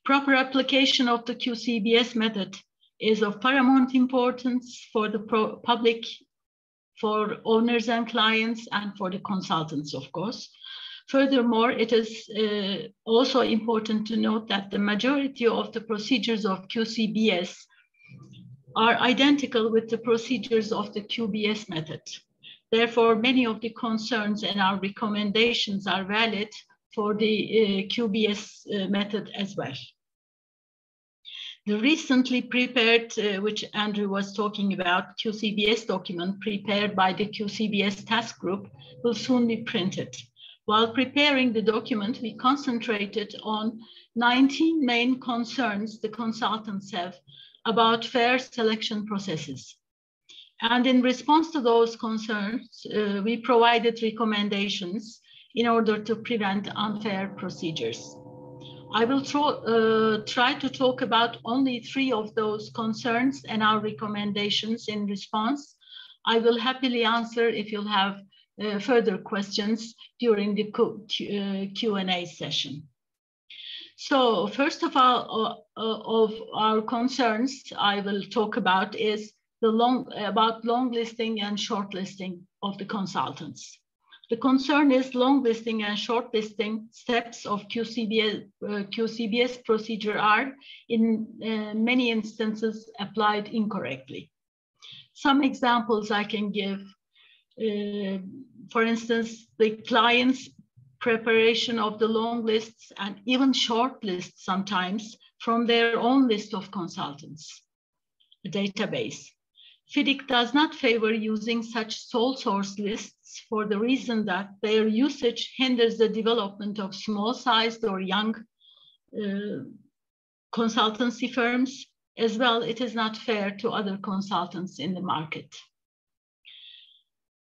Proper application of the QCBS method is of paramount importance for the public, for owners and clients, and for the consultants, of course. Furthermore, it is also important to note that the majority of the procedures of QCBS are identical with the procedures of the QBS method. Therefore, many of the concerns and our recommendations are valid for the QBS method as well. The recently prepared, which Andrew was talking about, QCBS document prepared by the QCBS task group will soon be printed. While preparing the document, we concentrated on 19 main concerns the consultants have about fair selection processes. And in response to those concerns, we provided recommendations in order to prevent unfair procedures. I will try to talk about only 3 of those concerns and our recommendations in response. I will happily answer if you'll have further questions during the Q&A session. So first of all, of our concerns I will talk about is about long listing and short listing of the consultants. The concern is long listing and short listing steps of QCBS procedure are in many instances applied incorrectly. Some examples I can give, for instance, the client's preparation of the long lists and even short lists sometimes from their own list of consultants, a database. FIDIC does not favor using such sole source lists for the reason that their usage hinders the development of small-sized or young consultancy firms. As well, it is not fair to other consultants in the market.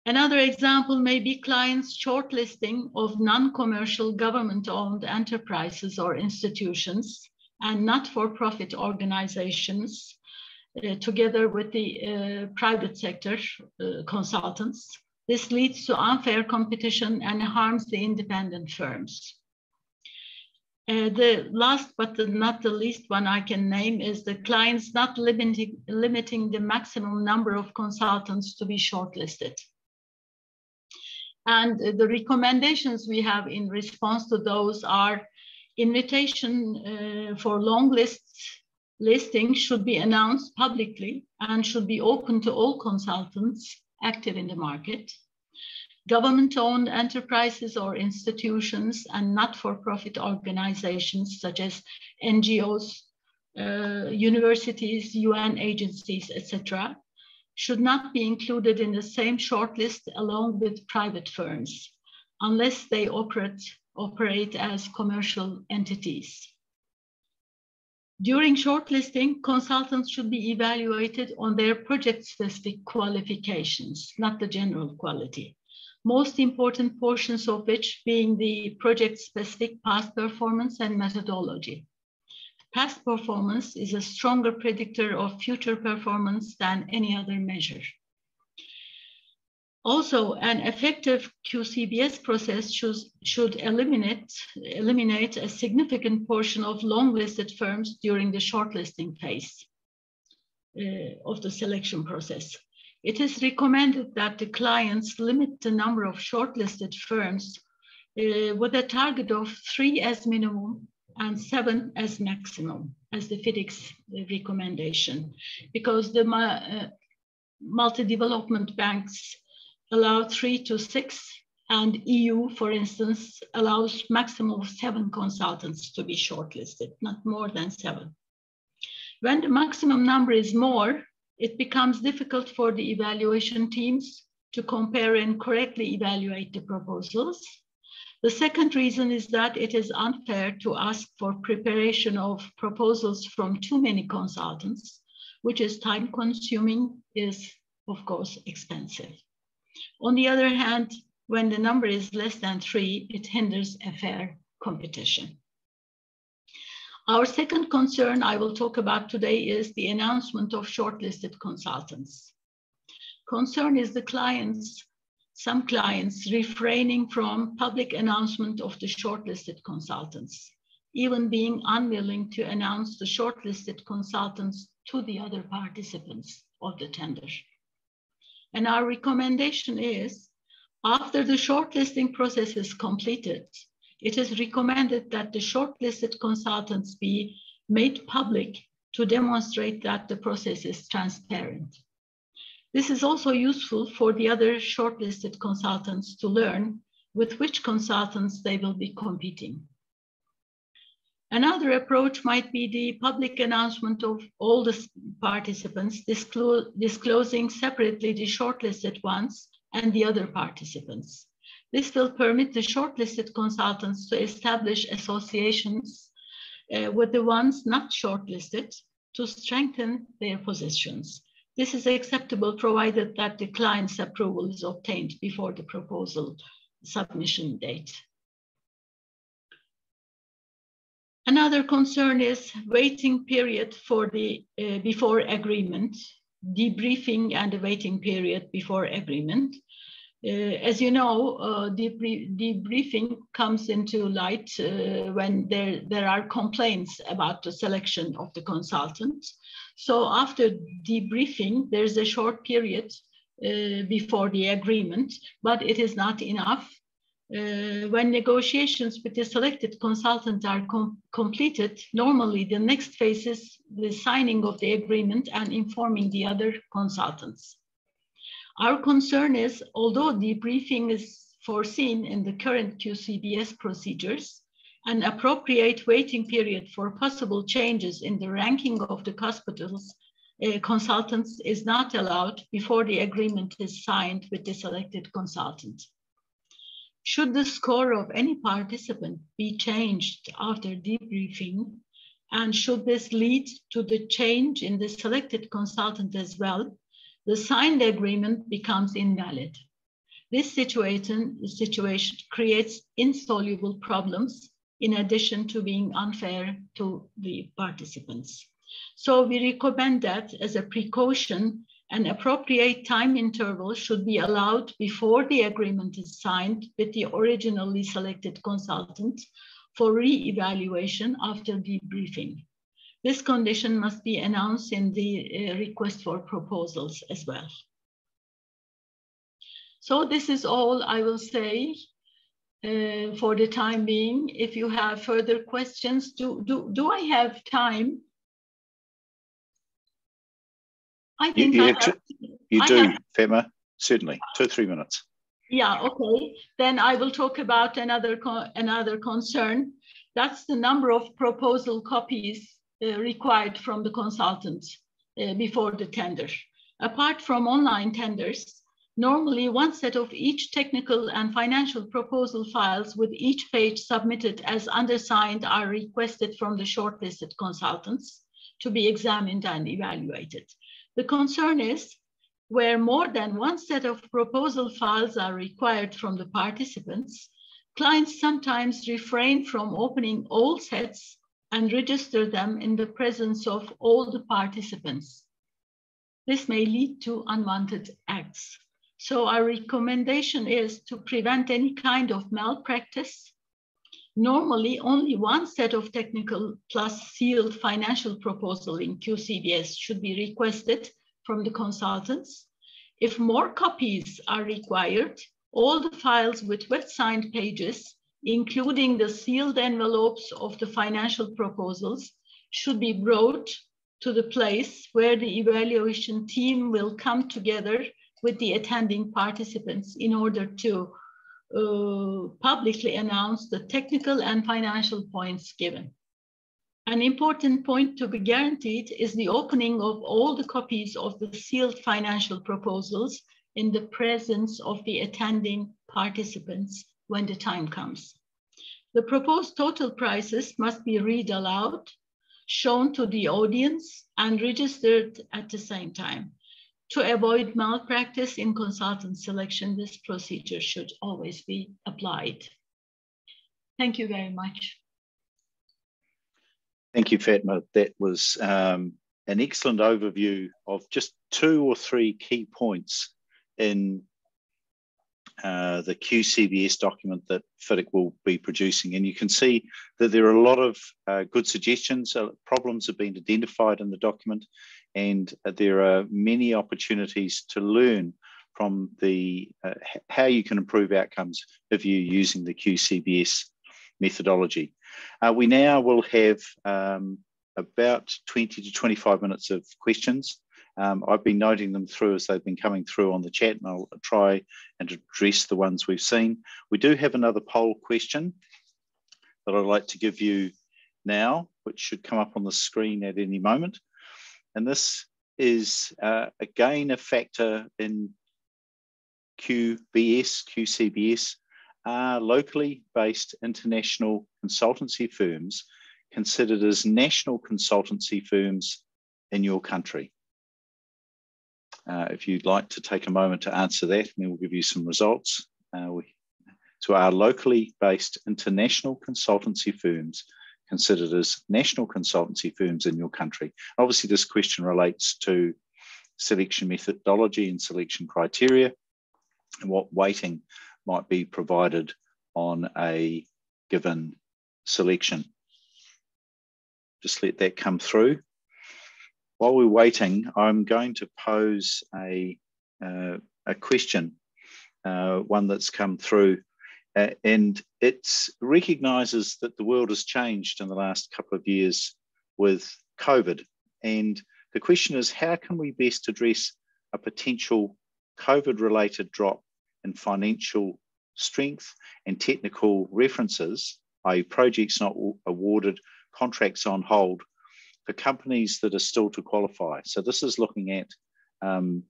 Another example may be clients' shortlisting of non-commercial government-owned enterprises or institutions and not-for-profit organizations together with the private sector consultants. This leads to unfair competition and harms the independent firms. The last but not the least one I can name is the clients not limiting the maximum number of consultants to be shortlisted. And the recommendations we have in response to those are invitation for long listings should be announced publicly and should be open to all consultants active in the market. Government-owned enterprises or institutions and not-for-profit organizations such as NGOs, universities, UN agencies, etc., should not be included in the same shortlist along with private firms unless they operate as commercial entities. During shortlisting, consultants should be evaluated on their project-specific qualifications, not the general quality. Most important portions of which being the project-specific past performance and methodology. Past performance is a stronger predictor of future performance than any other measure. Also, an effective QCBS process should eliminate a significant portion of long-listed firms during the shortlisting phase of the selection process. It is recommended that the clients limit the number of shortlisted firms with a target of 3 as minimum and 7 as maximum, as the FIDIC's recommendation, because the multi-development banks allow 3 to 6, and EU, for instance, allows maximum of 7 consultants to be shortlisted, not more than 7. When the maximum number is more, it becomes difficult for the evaluation teams to compare and correctly evaluate the proposals. The second reason is that it is unfair to ask for preparation of proposals from too many consultants, which is time-consuming, is of course expensive. On the other hand, when the number is less than 3, it hinders a fair competition. Our second concern I will talk about today is the announcement of shortlisted consultants. Concern is the clients some clients refraining from public announcement of the shortlisted consultants, even being unwilling to announce the shortlisted consultants to the other participants of the tender. And our recommendation is, after the shortlisting process is completed, it is recommended that the shortlisted consultants be made public to demonstrate that the process is transparent. This is also useful for the other shortlisted consultants to learn with which consultants they will be competing. Another approach might be the public announcement of all the participants, disclosing separately the shortlisted ones and the other participants. This will permit the shortlisted consultants to establish associations with the ones not shortlisted to strengthen their positions. This is acceptable provided that the client's approval is obtained before the proposal submission date. Another concern is waiting period for the before agreement, debriefing and the waiting period before agreement. As you know, debriefing comes into light when there are complaints about the selection of the consultant. So after debriefing, there's a short period before the agreement, but it is not enough. When negotiations with the selected consultant are completed, normally the next phase is the signing of the agreement and informing the other consultants. Our concern is, although debriefing is foreseen in the current QCBS procedures, an appropriate waiting period for possible changes in the ranking of the hospitals consultants is not allowed before the agreement is signed with the selected consultant. Should the score of any participant be changed after debriefing, and should this lead to the change in the selected consultant as well, the signed agreement becomes invalid. This situation creates insoluble problems in addition to being unfair to the participants. So we recommend that as a precaution, an appropriate time interval should be allowed before the agreement is signed with the originally selected consultant for re-evaluation after debriefing. This condition must be announced in the request for proposals as well. So this is all I will say for the time being. If you have further questions, do I have time? I think you do, Fatma, certainly, 2 or 3 minutes. Yeah, okay. Then I will talk about another concern. That's the number of proposal copies required from the consultant before the tender. Apart from online tenders, normally one set of each technical and financial proposal files with each page submitted as undersigned are requested from the shortlisted consultants to be examined and evaluated. The concern is where more than one set of proposal files are required from the participants, clients sometimes refrain from opening all sets and register them in the presence of all the participants. This may lead to unwanted acts. So our recommendation is to prevent any kind of malpractice. Normally, only one set of technical plus sealed financial proposal in QCBS should be requested from the consultants. If more copies are required, all the files with wet signed pages, including the sealed envelopes of the financial proposals, should be brought to the place where the evaluation team will come together with the attending participants in order to publicly announce the technical and financial points given. An important point to be guaranteed is the opening of all the copies of the sealed financial proposals in the presence of the attending participants when the time comes. The proposed total prices must be read aloud, shown to the audience, and registered at the same time. To avoid malpractice in consultant selection, this procedure should always be applied. Thank you very much. Thank you, Fatma. That was an excellent overview of just 2 or 3 key points in the QCBS document that FIDIC will be producing. And you can see that there are a lot of good suggestions. Problems have been identified in the document, and there are many opportunities to learn from the how you can improve outcomes if you're using the QCBS methodology. We now will have about 20 to 25 minutes of questions. I've been noting them through as they've been coming through on the chat, and I'll try and address the ones we've seen. We do have another poll question that I'd like to give you now, which should come up on the screen at any moment. And this is, again, a factor in QCBS. Are locally based international consultancy firms considered as national consultancy firms in your country? If you'd like to take a moment to answer that, and then we'll give you some results. So are locally based international consultancy firms considered as national consultancy firms in your country? Obviously, this question relates to selection methodology and selection criteria, and what weighting might be provided on a given selection. Just let that come through. While we're waiting, I'm going to pose a question, one that's come through, and it recognises that the world has changed in the last couple of years with COVID. And the question is, how can we best address a potential COVID-related drop in financial strength and technical references, i.e. projects not awarded, contracts on hold, for companies that are still to qualify? So this is looking at the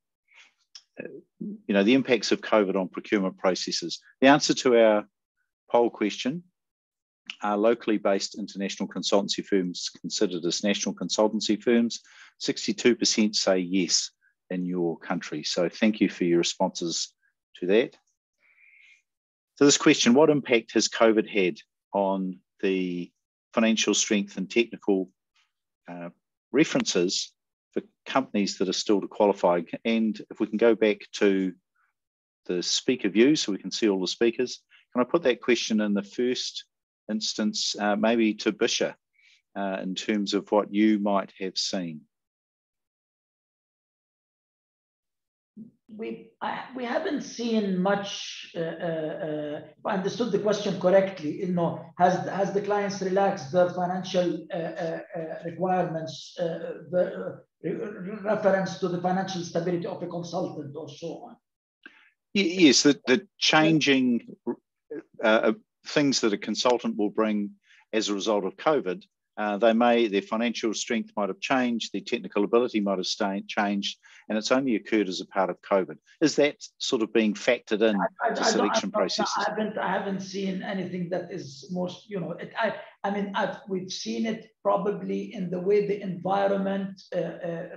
impacts of COVID on procurement processes. The answer to our poll question, are locally based international consultancy firms considered as national consultancy firms? 62% say yes in your country. So thank you for your responses to that. So this question, what impact has COVID had on the financial strength and technical references for companies that are still to qualify? And if we can go back to the speaker view so we can see all the speakers, can I put that question in the first instance, maybe to Bisha, in terms of what you might have seen? We haven't seen much. If I understood the question correctly, has the clients relaxed their financial requirements, the reference to the financial stability of a consultant, or so on? Yes, the changing things that a consultant will bring as a result of COVID. Their financial strength might have changed, their technical ability might have changed, and it's only occurred as a part of COVID. Is that sort of being factored in to selection processes? I haven't seen anything that is most, we've seen it probably in the way the environment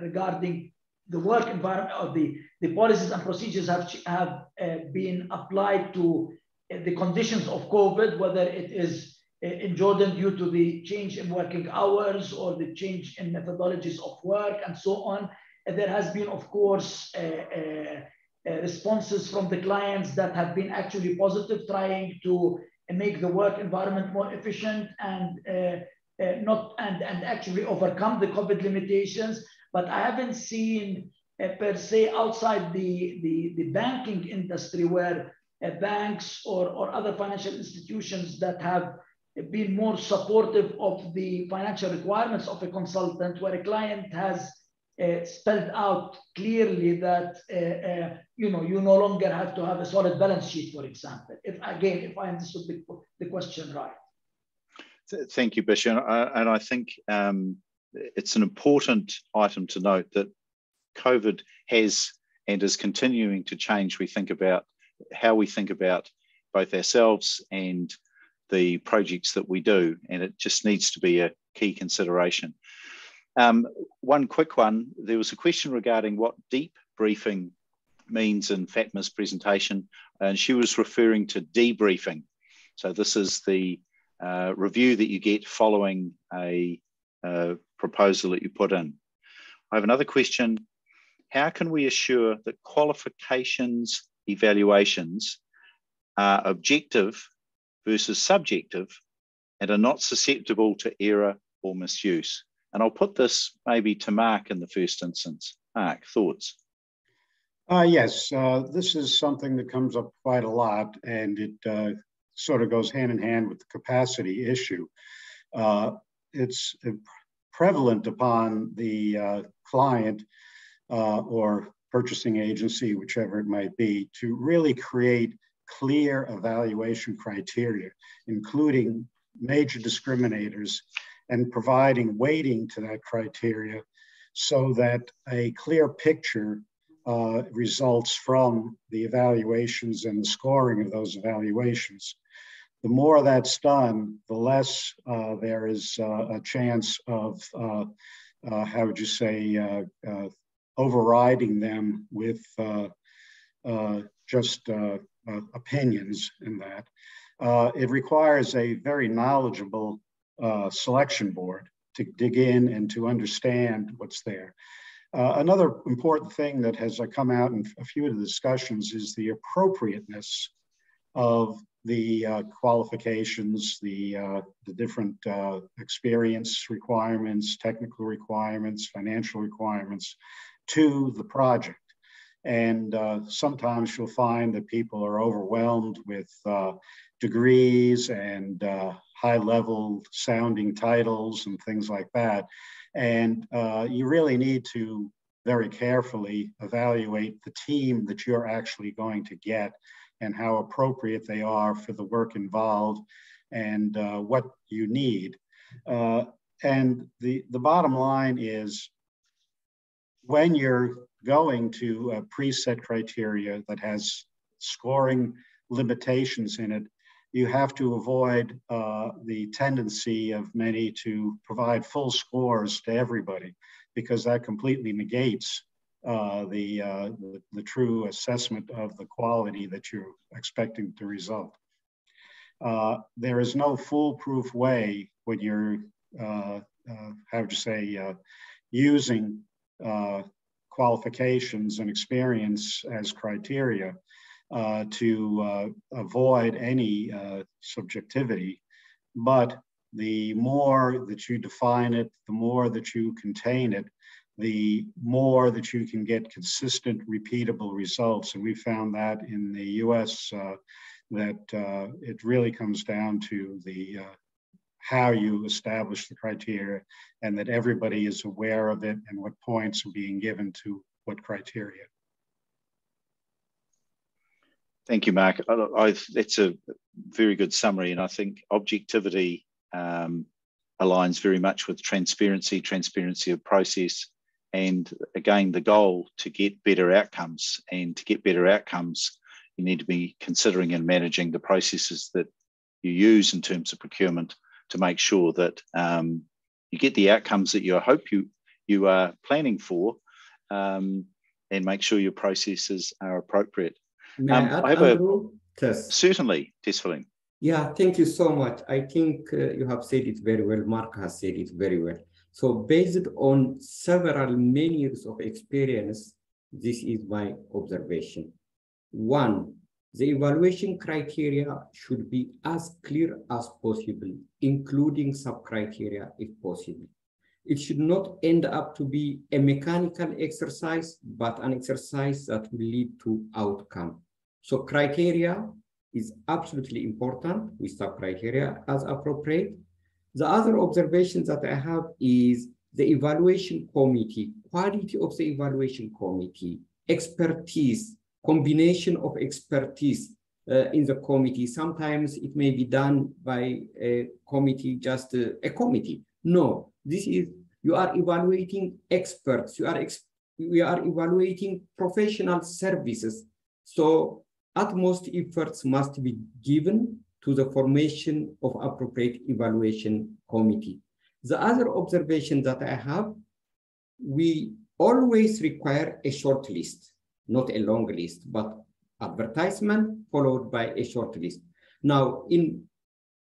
regarding the work environment, or the policies and procedures have been applied to the conditions of COVID, whether it is in Jordan due to the change in working hours or the change in methodologies of work and so on. And there has been, of course, responses from the clients that have been actually positive, trying to make the work environment more efficient and actually overcome the COVID limitations. But I haven't seen per se outside the banking industry where banks or other financial institutions that have been more supportive of the financial requirements of a consultant, where a client has spelled out clearly that you no longer have to have a solid balance sheet, for example. If I understood the question right. Thank you, Bisha. And I think it's an important item to note that COVID has and is continuing to change. How we think about both ourselves and the projects that we do, and it just needs to be a key consideration. One quick one, there was a question regarding what deep briefing means in Fatma's presentation, and she was referring to debriefing. So this is the review that you get following a proposal that you put in. I have another question. How can we assure that qualifications evaluations are objective versus subjective and are not susceptible to error or misuse. And I'll put this maybe to Mark in the first instance. Mark, thoughts? Yes, this is something that comes up quite a lot, and it sort of goes hand in hand with the capacity issue. It's prevalent upon the client or purchasing agency, whichever it might be, to really create clear evaluation criteria, including major discriminators, and providing weighting to that criteria so that a clear picture results from the evaluations and the scoring of those evaluations. The more that's done, the less there is a chance of, how would you say, overriding them with just opinions in that. It requires a very knowledgeable selection board to dig in and to understand what's there. Another important thing that has come out in a few of the discussions is the appropriateness of the qualifications, the different experience requirements, technical requirements, financial requirements to the project. And sometimes you'll find that people are overwhelmed with degrees and high-level sounding titles and things like that. And you really need to very carefully evaluate the team that you're actually going to get and how appropriate they are for the work involved and what you need. And the bottom line is, when you're going to a preset criteria that has scoring limitations in it, you have to avoid the tendency of many to provide full scores to everybody, because that completely negates the true assessment of the quality that you're expecting to result. There is no foolproof way when you're, how would you say, using qualifications and experience as criteria to avoid any subjectivity. But the more that you define it, the more that you contain it, the more that you can get consistent, repeatable results. And we found that in the US, that it really comes down to the how you establish the criteria, and that everybody is aware of it and what points are being given to what criteria. Thank you, Mark. That's a very good summary, and I think objectivity aligns very much with transparency of process, and again, the goal to get better outcomes. And to get better outcomes, you need to be considering and managing the processes that you use in terms of procurement to make sure that you get the outcomes that you hope you are planning for, and make sure your processes are appropriate. I have Andrew? Certainly, Tesfelin. Yeah, thank you so much. I think you have said it very well. Mark has said it very well. So based on many years of experience, this is my observation. One, the evaluation criteria should be as clear as possible, including sub-criteria if possible. It should not end up to be a mechanical exercise, but an exercise that will lead to outcome. So criteria is absolutely important with sub-criteria as appropriate. The other observations that I have is the evaluation committee, quality of the evaluation committee, expertise, combination of expertise in the committee. Sometimes it may be done by a committee, just a committee. No, this is, you are evaluating experts, we are evaluating professional services. So utmost efforts must be given to the formation of appropriate evaluation committee. The other observation that I have, we always require a short list, not a long list, but advertisement followed by a short list. Now, in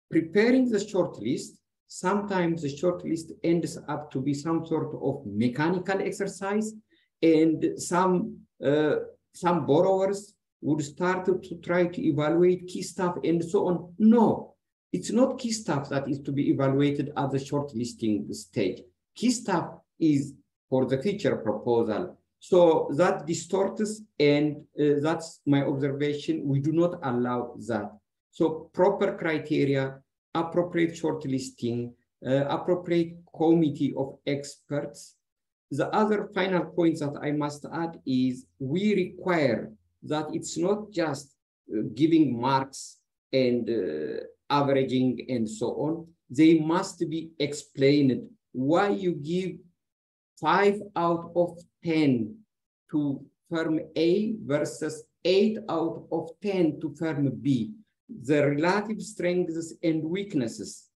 preparing the short list, sometimes the short list ends up to be some sort of mechanical exercise, and some borrowers would start to try to evaluate key staff and so on. No, it's not key staff that is to be evaluated at the shortlisting stage. Key staff is for the future proposal. So that distorts, and that's my observation. We do not allow that. So proper criteria, appropriate shortlisting, appropriate committee of experts. The other final point that I must add is we require that it's not just giving marks and averaging and so on. They must be explained why you give 5 out of 10 to firm A versus 8 out of 10 to firm B. The relative strengths and weaknesses.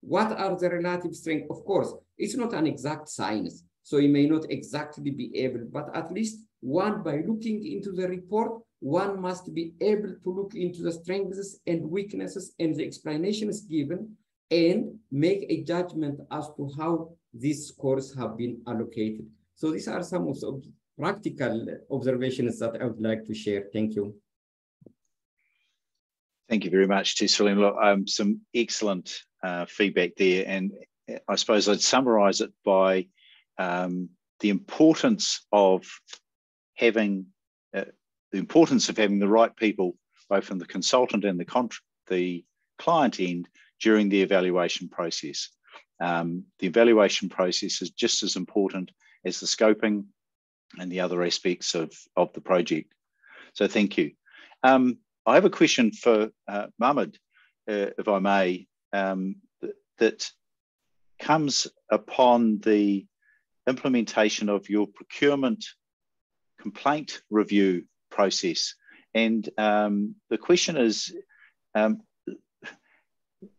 What are the relative strengths? Of course, it's not an exact science, so you may not exactly be able, but at least one, by looking into the report, one must be able to look into the strengths and weaknesses and the explanations given and make a judgment as to how these scores have been allocated. So these are some of the practical observations that I would like to share. Thank you. Thank you very much, Tessalin. Look, some excellent feedback there, and I suppose I'd summarise it by the importance of having the right people, both from the consultant and the client end, during the evaluation process. The evaluation process is just as important as the scoping and the other aspects of the project. So thank you. I have a question for Mohammed, if I may, that comes upon the implementation of your procurement complaint review process. And the question is,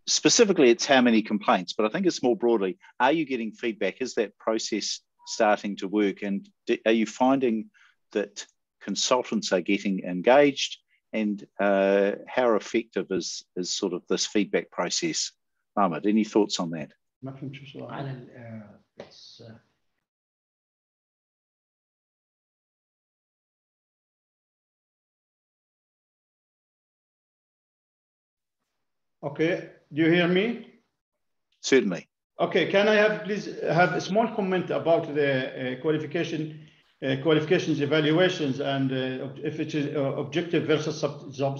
specifically, it's how many complaints, but I think it's more broadly, are you getting feedback? Is that process starting to work? And are you finding that consultants are getting engaged? And how effective is sort of this feedback process? Mohammed, any thoughts on that? Okay, do you hear me? Certainly. Okay, can I please have a small comment about the qualifications evaluations and if it is objective versus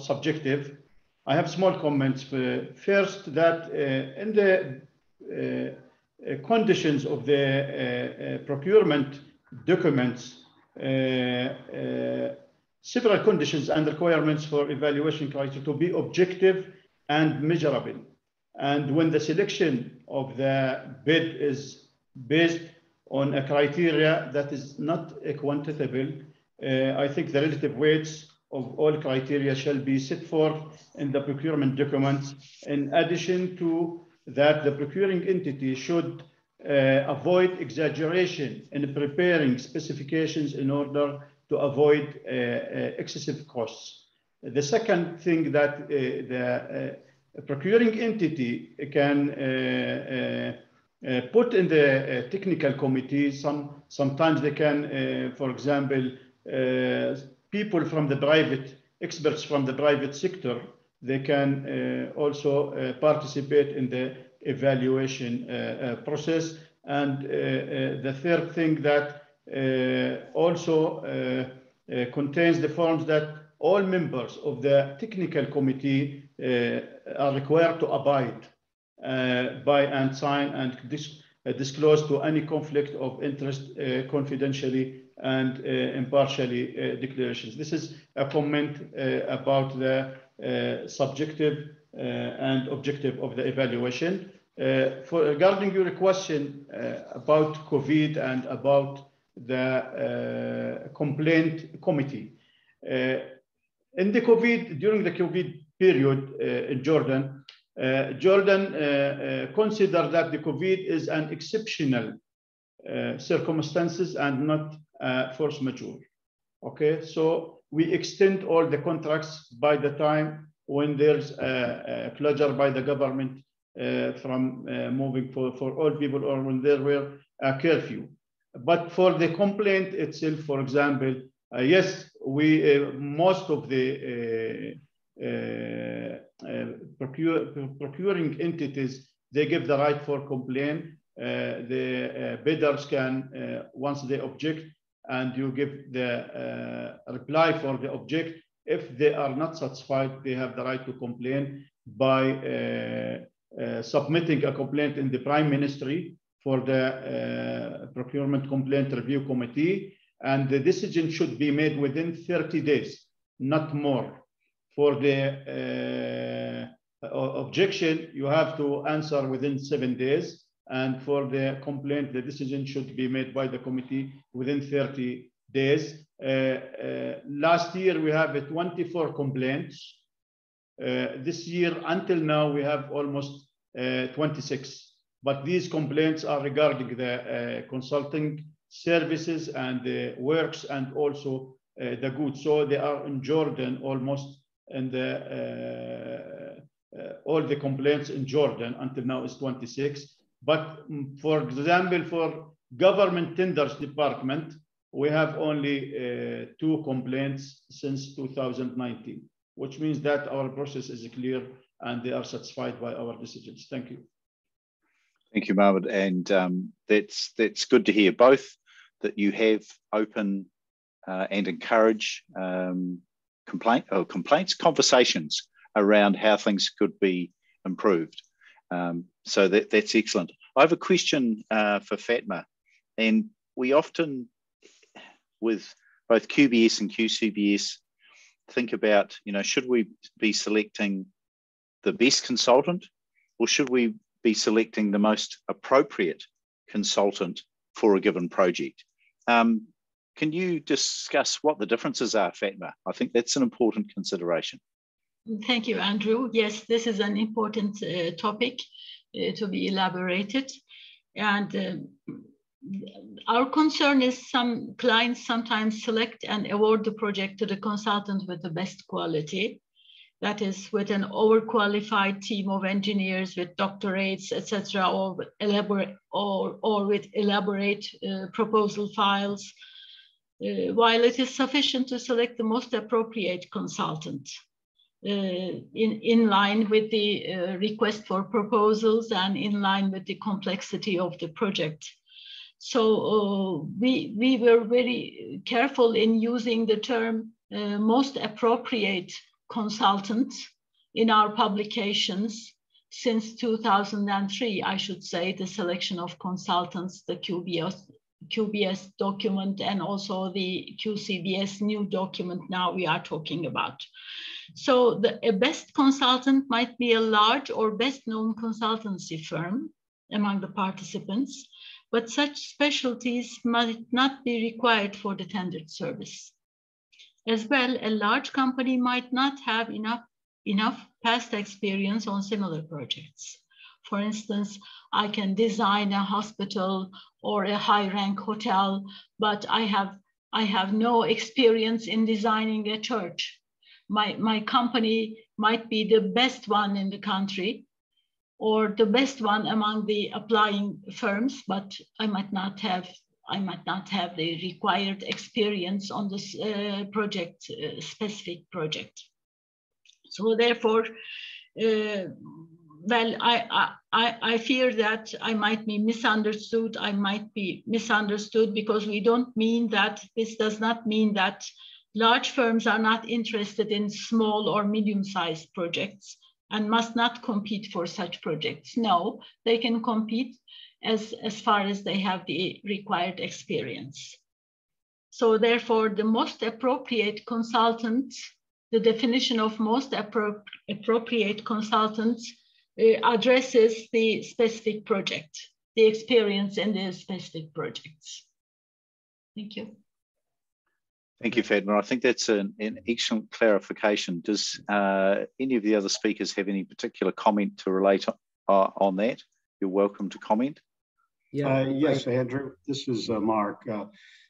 subjective? I have small comments. First, that in the conditions of the procurement documents, several conditions and requirements for evaluation criteria to be objective and measurable. And when the selection of the bid is based on a criteria that is not quantifiable, I think the relative weights of all criteria shall be set forth in the procurement documents. In addition to that, the procuring entity should avoid exaggeration in preparing specifications in order to avoid excessive costs. The second thing that the procuring entity can put in the technical committee, sometimes they can, for example, people from the private, experts from the private sector, they can also participate in the evaluation process. And the third thing that also contains the forms that all members of the technical committee are required to abide by and sign and disclose to any conflict of interest confidentially and impartially declarations. This is a comment about the subjective and objective of the evaluation. Regarding your question about COVID and about the complaint committee, in the COVID, during the COVID period in Jordan, Jordan considered that the COVID is an exceptional circumstances and not force majeure. Okay, so we extend all the contracts by the time when there's a pledge by the government from moving for all people, or when there were a curfew. But for the complaint itself, for example, yes, most of the procuring entities, they give the right for complaint. The bidders can, once they object, and you give the reply for the object. If they are not satisfied, they have the right to complain by submitting a complaint in the Prime Ministry for the Procurement Complaint Review Committee, and the decision should be made within 30 days, not more. For the objection, you have to answer within 7 days. And for the complaint, the decision should be made by the committee within 30 days. Last year, we have 24 complaints. This year, until now, we have almost 26. But these complaints are regarding the consulting services and the works and also the goods. So they are in Jordan almost, and all the complaints in Jordan until now is 26. But for example, for government tenders department, we have only 2 complaints since 2019, which means that our process is clear and they are satisfied by our decisions. Thank you. Thank you, Mohammed. And that's good to hear, both that you have open and encourage conversations around how things could be improved. So that's excellent. I have a question for Fatma, and we often, with both QBS and QCBS, think about, should we be selecting the best consultant, or should we be selecting the most appropriate consultant for a given project? Can you discuss what the differences are, Fatma? I think that's an important consideration. Thank you, Andrew. Yes, this is an important topic to be elaborated. And our concern is some clients sometimes select and award the project to the consultant with the best quality. That is, with an overqualified team of engineers with doctorates, etc., or with elaborate proposal files, while it is sufficient to select the most appropriate consultant in line with the request for proposals and in line with the complexity of the project. So we were very careful in using the term most appropriate consultant in our publications since 2003, I should say, the selection of consultants, the QBS document, and also the QCBS new document now we are talking about. So a best consultant might be a large or best known consultancy firm among the participants, but such specialties might not be required for the tendered service. As well, a large company might not have enough past experience on similar projects. For instance, I can design a hospital or a high-rank hotel, but I have no experience in designing a church. My company might be the best one in the country or the best one among the applying firms, but I might not have the required experience on this project, specific project. So therefore, well, I fear that I might be misunderstood. I might be misunderstood because we don't mean that, this does not mean that large firms are not interested in small or medium-sized projects and must not compete for such projects. No, they can compete as far as they have the required experience. So therefore, the most appropriate consultant, the definition of most appropriate consultants addresses the specific project, the experience in the specific projects. Thank you. Thank you, Fatma. I think that's an excellent clarification. Does any of the other speakers have any particular comment to relate on that? You're welcome to comment. Yes, Andrew, this is Mark.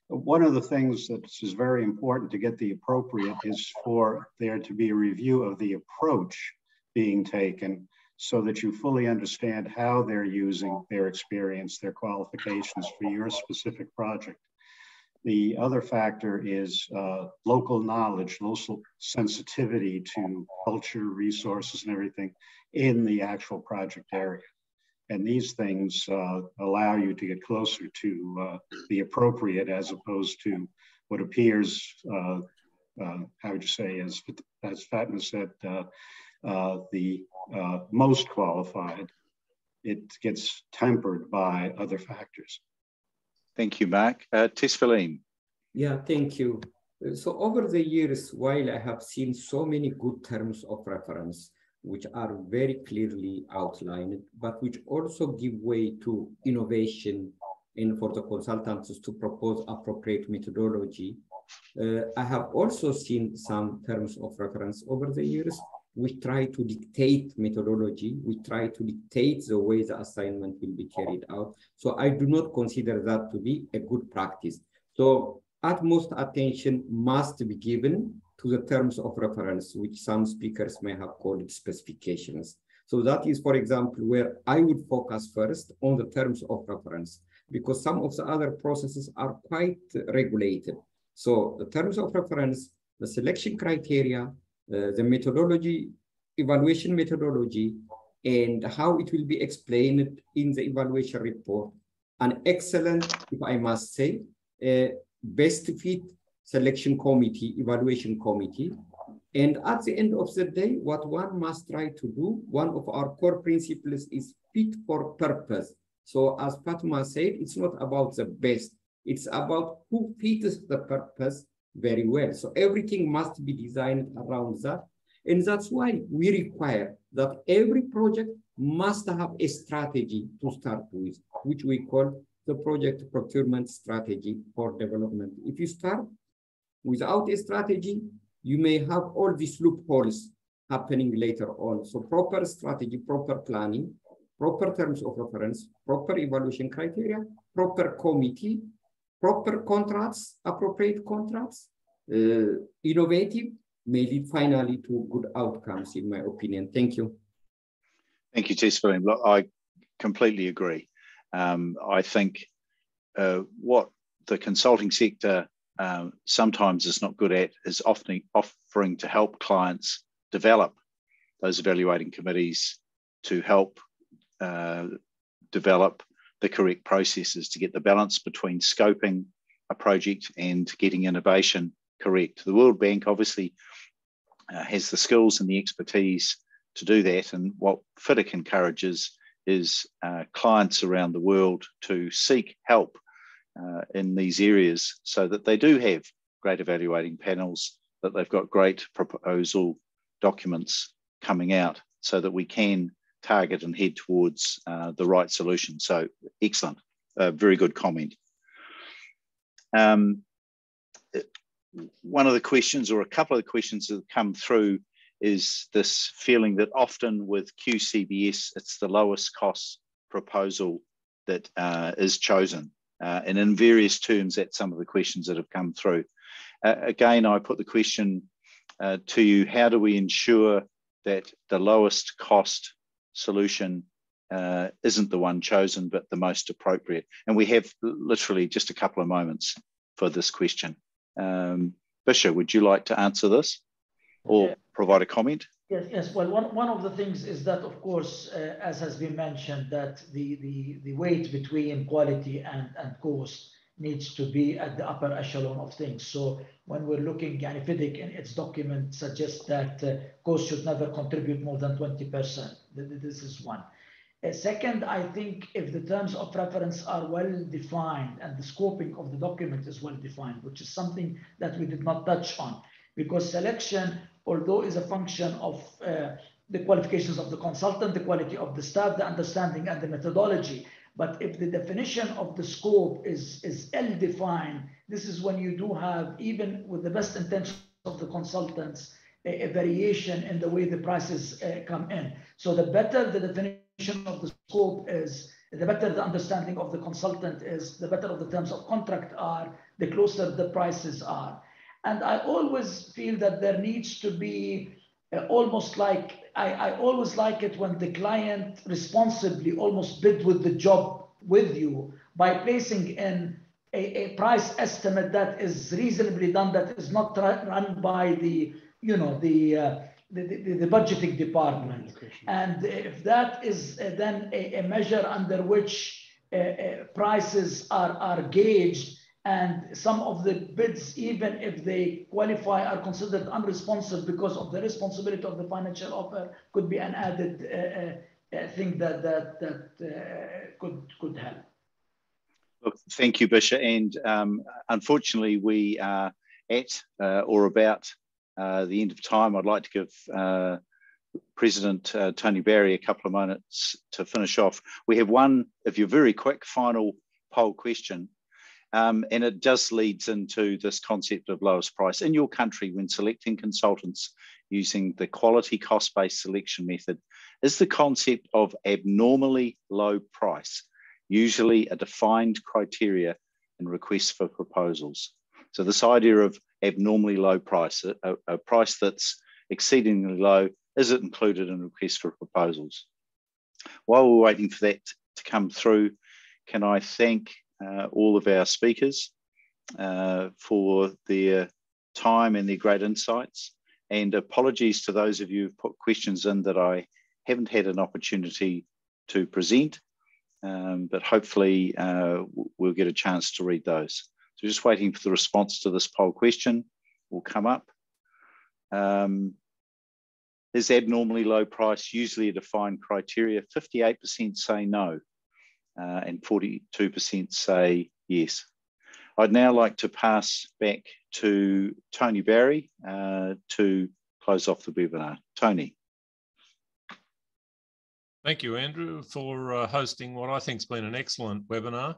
One of the things that is very important to get the appropriate is for there to be a review of the approach being taken so that you fully understand how they're using their experience, their qualifications for your specific project. The other factor is local knowledge, local sensitivity to culture, resources, and everything in the actual project area. And these things allow you to get closer to the appropriate as opposed to what appears, how would you say, as Fatma said, the most qualified. It gets tempered by other factors. Thank you, Mark. Tesfalim. Yeah, thank you. So over the years, while I have seen so many good terms of reference, which are very clearly outlined, but which also give way to innovation and for the consultants to propose appropriate methodology, I have also seen some terms of reference over the years which try to dictate methodology, we try to dictate the way the assignment will be carried out. So I do not consider that to be a good practice. So utmost attention must be given to the terms of reference, which some speakers may have called specifications. So that is, for example, where I would focus first on the terms of reference, because some of the other processes are quite regulated. So the terms of reference, the selection criteria, the methodology, evaluation methodology, and how it will be explained in the evaluation report. An excellent, if I must say, best fit selection committee, evaluation committee. And at the end of the day, what one must try to do, one of our core principles is fit for purpose. So as Fatma said, it's not about the best, it's about who fits the purpose very well. So everything must be designed around that. And that's why we require that every project must have a strategy to start with, which we call the project procurement strategy for development. If you start without a strategy, you may have all these loopholes happening later on. So proper strategy, proper planning, proper terms of reference, proper evaluation criteria, proper committee, proper contracts, appropriate contracts, innovative, may lead finally to good outcomes, in my opinion. Thank you. Thank you, Tesfalim. Look, I completely agree. I think what the consulting sector sometimes is not good at is often offering to help clients develop those evaluating committees to help develop the correct processes to get the balance between scoping a project and getting innovation correct. The World Bank obviously has the skills and the expertise to do that, and what FIDIC encourages is clients around the world to seek help in these areas so that they do have great evaluating panels, that they've got great proposal documents coming out so that we can target and head towards the right solution. So excellent, very good comment. One of the questions, or a couple of the questions that have come through, is this feeling that often with QCBS, it's the lowest cost proposal that is chosen. And in various terms, that's some of the questions that have come through. Again, I put the question to you, how do we ensure that the lowest cost solution isn't the one chosen, but the most appropriate? And we have literally just a couple of moments for this question. Bisha, would you like to answer this or provide a comment? Yes. Well, one of the things is that, of course, as has been mentioned, that the weight between quality and cost needs to be at the upper echelon of things. So when we're looking, FIDIC in its document suggests that cost should never contribute more than 20%. This is one. Second, I think if the terms of reference are well defined and the scoping of the document is well defined, which is something that we did not touch on, because selection, although is a function of the qualifications of the consultant, the quality of the staff, the understanding and the methodology, but if the definition of the scope is ill-defined, this is when you do have, even with the best intentions of the consultants, a variation in the way the prices come in. So the better the definition of the scope is, the better the understanding of the consultant is, the better of the terms of contract are, the closer the prices are. And I always feel that there needs to be almost like, I always like it when the client responsibly almost bid with the job with you by placing in a price estimate that is reasonably done, that is not run by the, the budgeting department. And if that is then a measure under which prices are gauged, and some of the bids, even if they qualify, are considered unresponsive because of the responsibility of the financial offer, could be an added thing that could help. Look, thank you, Bisha. And unfortunately, we are at or about the end of time. I'd like to give President Tony Barry a couple of minutes to finish off. We have one, if you're very quick, final poll question. And it just leads into this concept of lowest price. In your country, when selecting consultants using the quality cost-based selection method, is the concept of abnormally low price usually a defined criteria in requests for proposals? So this idea of abnormally low price, a price that's exceedingly low, is it included in requests for proposals? While we're waiting for that to come through, can I thank all of our speakers for their time and their great insights, and apologies to those of you who've put questions in that I haven't had an opportunity to present, but hopefully we'll get a chance to read those. So just waiting for the response to this poll question will come up. Is abnormally low price usually a defined criteria? 58% say no, and 42% say yes. I'd now like to pass back to Tony Barry to close off the webinar. Tony. Thank you, Andrew, for hosting what I think has been an excellent webinar.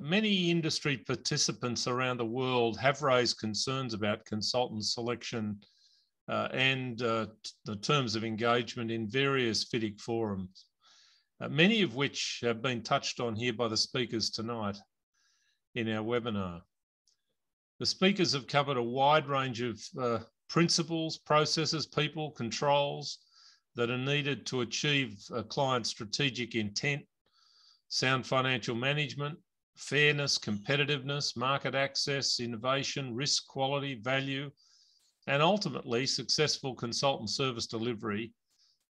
Many industry participants around the world have raised concerns about consultant selection and the terms of engagement in various FIDIC forums, many of which have been touched on here by the speakers tonight in our webinar. The speakers have covered a wide range of principles, processes, people, controls that are needed to achieve a client's strategic intent, sound financial management, fairness, competitiveness, market access, innovation, risk, quality, value, and ultimately successful consultant service delivery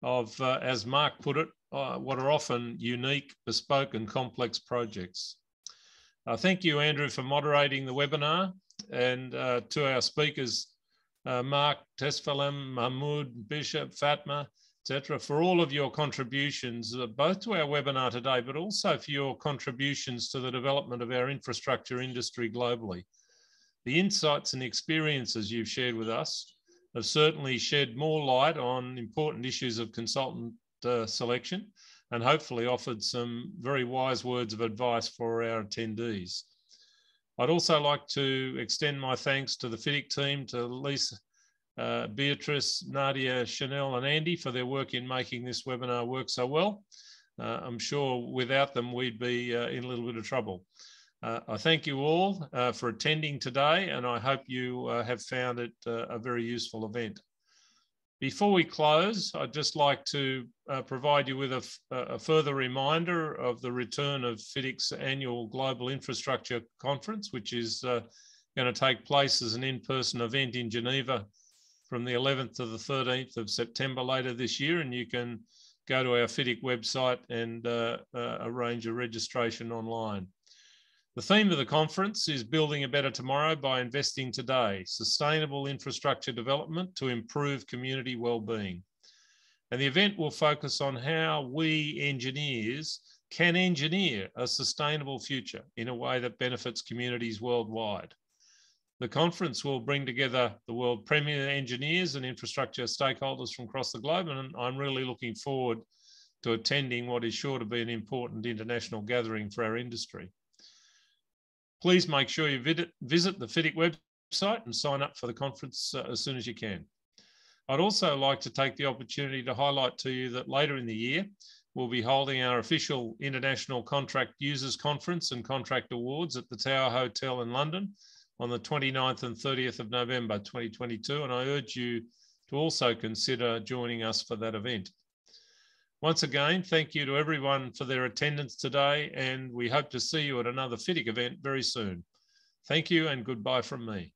of, as Mark put it, what are often unique, bespoke and complex projects. Thank you, Andrew, for moderating the webinar, and to our speakers, Mark, Tesfalem, Mahmoud, Bishop, Fatma, etc., for all of your contributions, both to our webinar today, but also for your contributions to the development of our infrastructure industry globally. The insights and experiences you've shared with us have certainly shed more light on important issues of consultant selection, and hopefully offered some very wise words of advice for our attendees. I'd also like to extend my thanks to the FIDIC team, to Lisa, Beatrice, Nadia, Chanel and Andy for their work in making this webinar work so well. I'm sure without them we'd be in a little bit of trouble. I thank you all for attending today, and I hope you have found it a very useful event. Before we close, I'd just like to provide you with a further reminder of the return of FIDIC's annual Global Infrastructure Conference, which is going to take place as an in-person event in Geneva from the 11th to the 13th of September later this year, and you can go to our FIDIC website and arrange a registration online. The theme of the conference is Building a Better Tomorrow by Investing Today, Sustainable Infrastructure Development to Improve Community Wellbeing. And the event will focus on how we engineers can engineer a sustainable future in a way that benefits communities worldwide. The conference will bring together the world premier engineers and infrastructure stakeholders from across the globe, and I'm really looking forward to attending what is sure to be an important international gathering for our industry. Please make sure you visit the FIDIC website and sign up for the conference as soon as you can. I'd also like to take the opportunity to highlight to you that later in the year, we'll be holding our official International Contract Users Conference and Contract Awards at the Tower Hotel in London on the 29th and 30th of November 2022, and I urge you to also consider joining us for that event. Once again, thank you to everyone for their attendance today, and we hope to see you at another FIDIC event very soon. Thank you and goodbye from me.